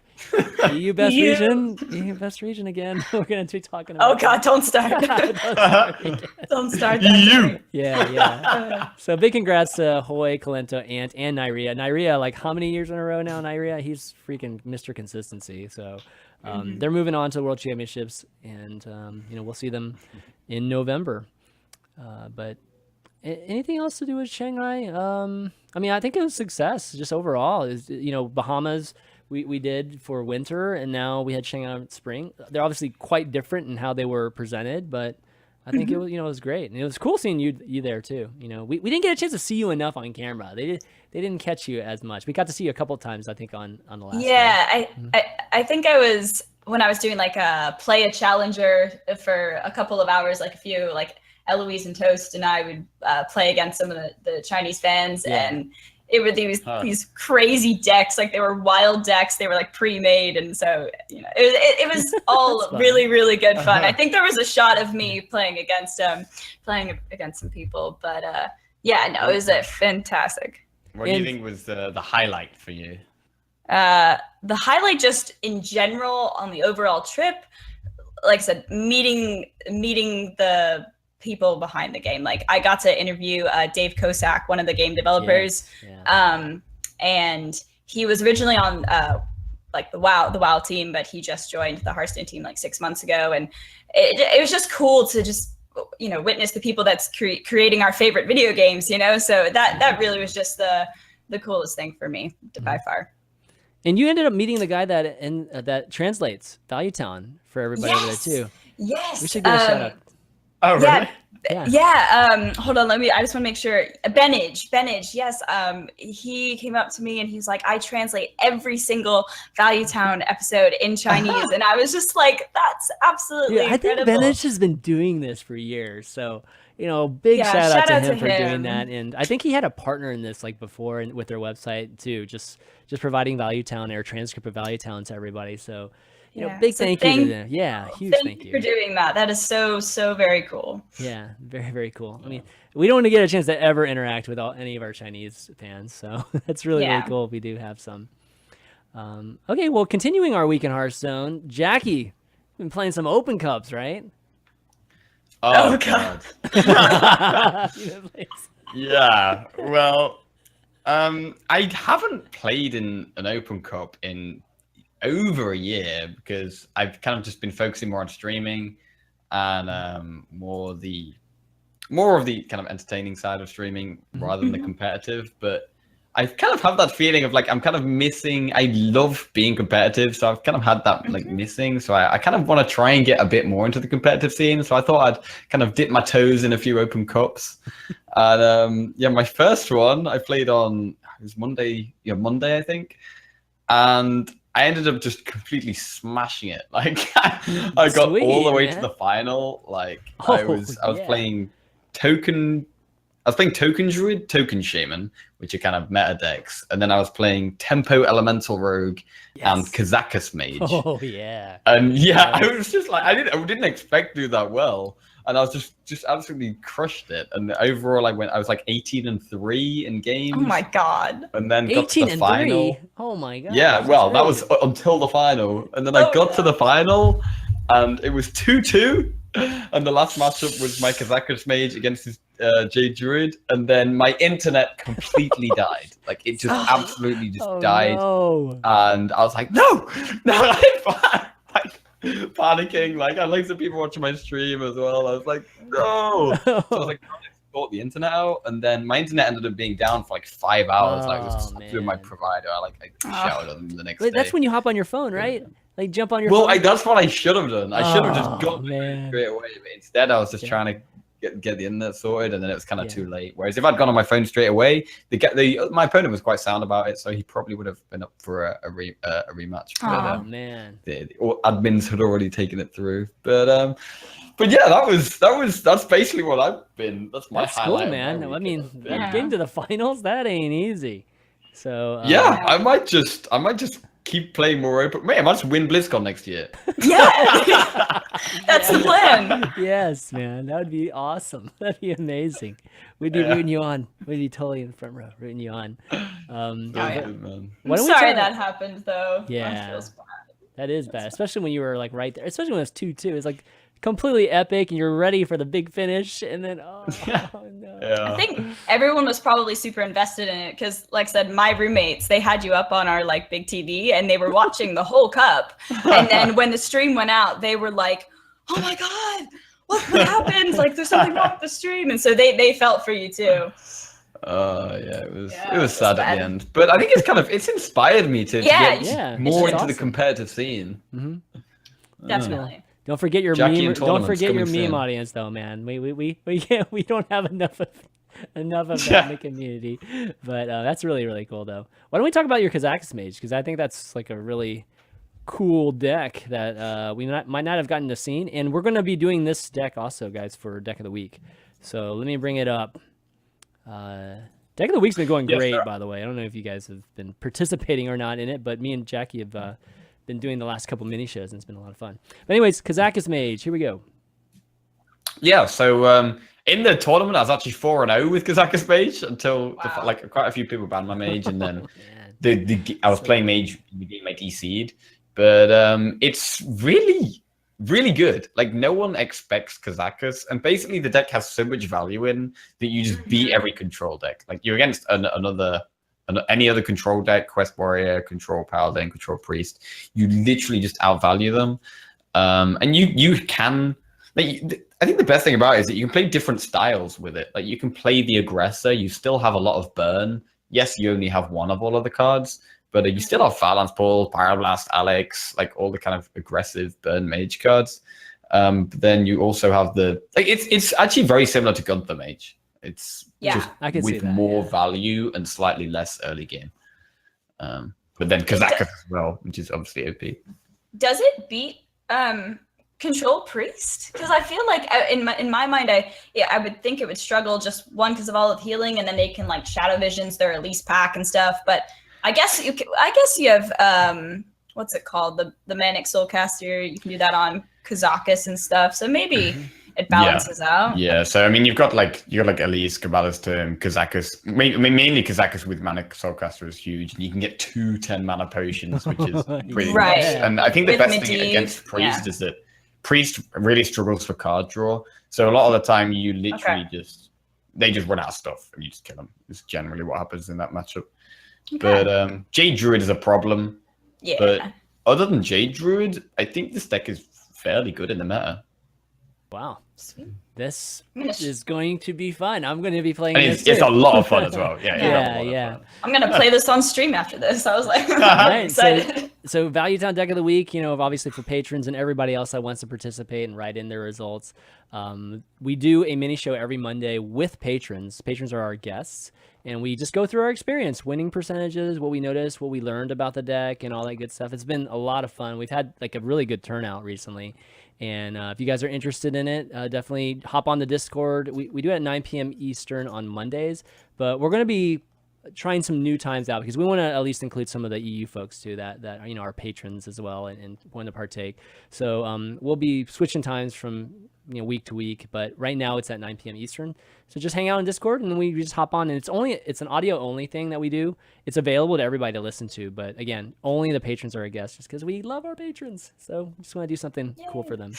[SPEAKER 1] EU best region. EU best region again. We're gonna be talking about.
[SPEAKER 2] Oh God! Don't start. Don't start that.
[SPEAKER 1] Yeah. So big congrats to Hoy, Colento, and Nyria. Nyria, like how many years in a row now? Nyria, he's freaking Mr. Consistency. So they're moving on to World Championships, and we'll see them in November. But anything else to do with Shanghai? I mean, I think it was a success just overall. Is Bahamas. We did for winter, and now we had Shanghai spring. They're obviously quite different in how they were presented, but I think it was it was great, and it was cool seeing you there too. We didn't get a chance to see you enough on camera. They didn't catch you as much. We got to see you a couple of times, I think, on the last.
[SPEAKER 2] Yeah, I think I was when I was doing like play a challenger for a couple of hours, like a few like Eloise and Toast and I would play against some of the Chinese fans and. It were these crazy decks, like they were wild decks. They were like pre-made, and so it was all really, really good fun. I think there was a shot of me playing against some people, but it was fantastic.
[SPEAKER 3] What do you think was the highlight for you?
[SPEAKER 2] The highlight, just in general on the overall trip, like I said, meeting the people behind the game. Like I got to interview Dave Kosak, one of the game developers, and he was originally on like the WoW team, but he just joined the Hearthstone team like 6 months ago, and it was just cool to just witness the people that's creating our favorite video games. So that really was just the coolest thing for me by far.
[SPEAKER 1] And you ended up meeting the guy that translates Value Town for everybody over there too.
[SPEAKER 2] Yes,
[SPEAKER 1] we should give a shout out.
[SPEAKER 3] Oh, really?
[SPEAKER 2] Yeah. Hold on. I just want to make sure. Benage. Yes. He came up to me and he's like, I translate every single Value Town episode in Chinese. And I was just like, that's absolutely incredible.
[SPEAKER 1] I think Benage has been doing this for years. So, big shout out to him for doing that. And I think he had a partner in this like before and with their website too, just providing Value Town or transcript of Value Town to everybody. So, big thank you to them. Yeah, huge thank you
[SPEAKER 2] for doing that. That is so very cool.
[SPEAKER 1] Yeah, very, very cool. I mean, we don't want to get a chance to ever interact with any of our Chinese fans, so that's really cool if we do have some. Okay, well, continuing our week in Hearthstone, Jackie, been playing some Open Cups, right?
[SPEAKER 3] Oh God. Yeah, well, I haven't played in an Open Cup in over a year because I've kind of just been focusing more on streaming and more of the kind of entertaining side of streaming rather than the competitive. But I kind of have that feeling of like I'm kind of missing. I love being competitive, so I've kind of had that like missing. So I kind of want to try and get a bit more into the competitive scene. So I thought I'd kind of dip my toes in a few Open Cups. And my first one I played on Monday I think, and I ended up just completely smashing it. Like I got all the way to the final. Like I was playing Token Druid, Token Shaman, which are kind of meta decks, and then I was playing Tempo Elemental Rogue and Kazakus Mage.
[SPEAKER 1] Oh yeah.
[SPEAKER 3] And I was just like I didn't expect to do that well. And I was just absolutely crushed it. And overall, I was like 18-3 in games.
[SPEAKER 2] Oh my God!
[SPEAKER 3] And then got to the final.
[SPEAKER 1] Oh my God!
[SPEAKER 3] Yeah, well, that was until the final. And then I got to the final, and it was 2-2. And the last matchup was my Kazakus Mage against his Jade Druid, and then my internet completely died. Like it just absolutely just died.
[SPEAKER 1] No.
[SPEAKER 3] And I was like, no, I'm fine. panicking. Like, I like some people watching my stream as well. I was like, no. So I was like, trying to sort the internet out, and then my internet ended up being down for like 5 hours. Like, it was through my provider. I shouted at them the next day.
[SPEAKER 1] That's when you hop on your phone, right? Like jump on your
[SPEAKER 3] phone.
[SPEAKER 1] phone.
[SPEAKER 3] That's what I should have done. I should have just got straight away. But instead, I was just trying to get the internet sorted, and then it was kind of too late. Whereas if I'd gone on my phone straight away, my opponent was quite sound about it, so he probably would have been up for a rematch. But,
[SPEAKER 1] man,
[SPEAKER 3] the admins had already taken it through. But yeah, that's basically what I've been. That's my highlight.
[SPEAKER 1] Cool, man. I mean, getting to the finals, that ain't easy. So
[SPEAKER 3] yeah, I might just keep playing more open. Man, I might just win BlizzCon next year.
[SPEAKER 2] Yeah, that's the plan.
[SPEAKER 1] Yes, man, that would be awesome. That'd be amazing. We'd be rooting you on. We'd be totally in the front row rooting you on.
[SPEAKER 2] I'm sorry that happened, though.
[SPEAKER 1] Yeah,
[SPEAKER 2] that feels bad.
[SPEAKER 1] That is bad, especially when you were like right there. Especially when it was 2-2. It's like completely epic, and you're ready for the big finish, and then no.
[SPEAKER 2] I think everyone was probably super invested in it because, like I said, my roommates, they had you up on our like big TV, and they were watching the whole cup. And then when the stream went out, they were like, "Oh my god, what happened? Like, there's something wrong with the stream." And so they felt for you too.
[SPEAKER 3] Yeah, it was sad at the end, but I think it's inspired me to get more into the competitive scene.
[SPEAKER 2] Definitely.
[SPEAKER 1] Don't forget your meme. Don't forget your meme audience, though, man. We don't have enough of that in the community, but that's really cool, though. Why don't we talk about your Kazakus Mage? Because I think that's like a really cool deck that we might not have gotten to see, and we're going to be doing this deck also, guys, for Deck of the Week. So let me bring it up. Deck of the Week's been going great, by the way. I don't know if you guys have been participating or not in it, but me and Jackie have been doing the last couple mini shows, and it's been a lot of fun. But anyways, Kazakus Mage, here we go.
[SPEAKER 3] Yeah, so in the tournament, I was actually 4-0 with Kazakus Mage until quite a few people banned my Mage, and then I was playing Mage in the game I DC'd. But it's really, really good. Like, no one expects Kazakus, and basically the deck has so much value in that you just beat every control deck. Like, you're against any other control deck, Quest Warrior, Control Paladin, Control Priest, you literally just outvalue them. And you can, like, I think the best thing about it is that you can play different styles with it. Like, you can play the aggressor, you still have a lot of burn. Yes, you only have one of all of the cards, but you still have Farlands Pool, Pyroblast, Alex, like all the kind of aggressive burn mage cards. But then you also have it's actually very similar to Gunther Mage. It's just
[SPEAKER 1] I can
[SPEAKER 3] with more value and slightly less early game. But then Kazakus as well, which is obviously OP.
[SPEAKER 2] Does it beat Control Priest? Because I feel like in my mind, I would think it would struggle just one because of all of healing, and then they can like Shadow Visions their Elise pack and stuff. But I guess you have what's it called, the Manic Soulcaster. You can do that on Kazakus and stuff. So maybe it balances out.
[SPEAKER 3] Yeah. So I mean, you've got Elise, Cabala's Term, Kazakus. Mainly Kazakus with Manic Soulcaster is huge, and you can get 2 10-mana potions, which is pretty nice. And I think the best thing against Priest is that Priest really struggles for card draw. So a lot of the time, you literally they just run out of stuff, and you just kill them. It's generally what happens in that matchup. Okay. But Jade Druid is a problem. Yeah. But other than Jade Druid, I think this deck is fairly good in the meta.
[SPEAKER 1] Wow. Sweet. This is going to be fun. I'm going to be playing
[SPEAKER 3] this. It's a lot of fun as well. Yeah.
[SPEAKER 2] I'm going to play this on stream after this. I was like, I'm excited.
[SPEAKER 1] So Value Town Deck of the Week, obviously for patrons and everybody else that wants to participate and write in their results. We do a mini show every Monday with patrons. Patrons are our guests. And we just go through our experience, winning percentages, what we noticed, what we learned about the deck, and all that good stuff. It's been a lot of fun. We've had like a really good turnout recently. And if you guys are interested in it, definitely hop on the Discord. We do it at 9 p.m. Eastern on Mondays, but we're going to be trying some new times out because we want to at least include some of the EU folks too that are patrons as well and want to partake. So we'll be switching times from week to week, but right now it's at 9 p.m. Eastern. So just hang out in Discord and then we just hop on, and it's an audio only thing that we do. It's available to everybody to listen to, but again, only the patrons are our guests just because we love our patrons. So we just want to do something cool for them.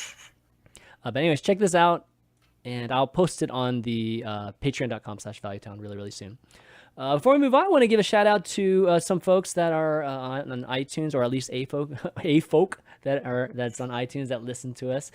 [SPEAKER 1] But anyways, check this out, and I'll post it on the patreon.com/valuetown really soon. Before we move on, I want to give a shout out to some folks that are on iTunes, or at least a folk that's on iTunes that listen to us.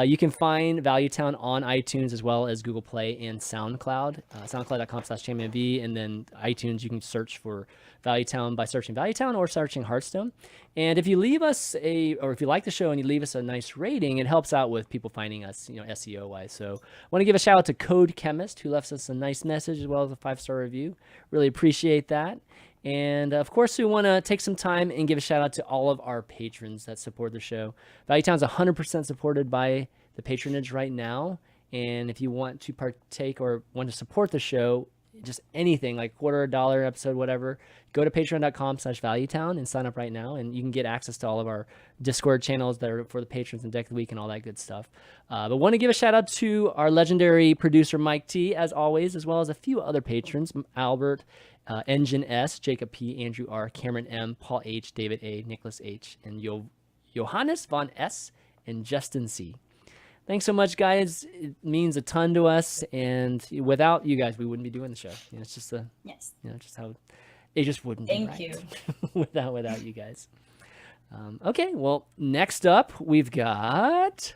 [SPEAKER 1] You can find Value Town on iTunes as well as Google Play and SoundCloud. SoundCloud.com/ChanManV, and then iTunes you can search for Value Town by searching Value Town or searching Hearthstone. And if you leave us if you like the show and you leave us a nice rating, it helps out with people finding us, SEO wise. So I want to give a shout out to Code Chemist, who left us a nice message as well as a 5-star review. Really appreciate that. And of course, we want to take some time and give a shout out to all of our patrons that support the show. Value Town's 100% supported by the patronage right now. And if you want to partake or want to support the show, just anything like $quarter, $1 episode, whatever, go to patreon.com/valuetown and sign up right now, and you can get access to all of our Discord channels that are for the patrons and Deck of the Week and all that good stuff. But want to give a shout out to our legendary producer Mike T, as always, as well as a few other patrons: Albert, Engine S, Jacob P, Andrew R, Cameron M, Paul H, David A, Nicholas H, and Johannes von S, and Justin C. Thanks so much, guys. It means a ton to us, and without you guys, we wouldn't be doing the show. It's just just how it just wouldn't be right.
[SPEAKER 2] Thank you.
[SPEAKER 1] without you guys. Okay, well, next up we've got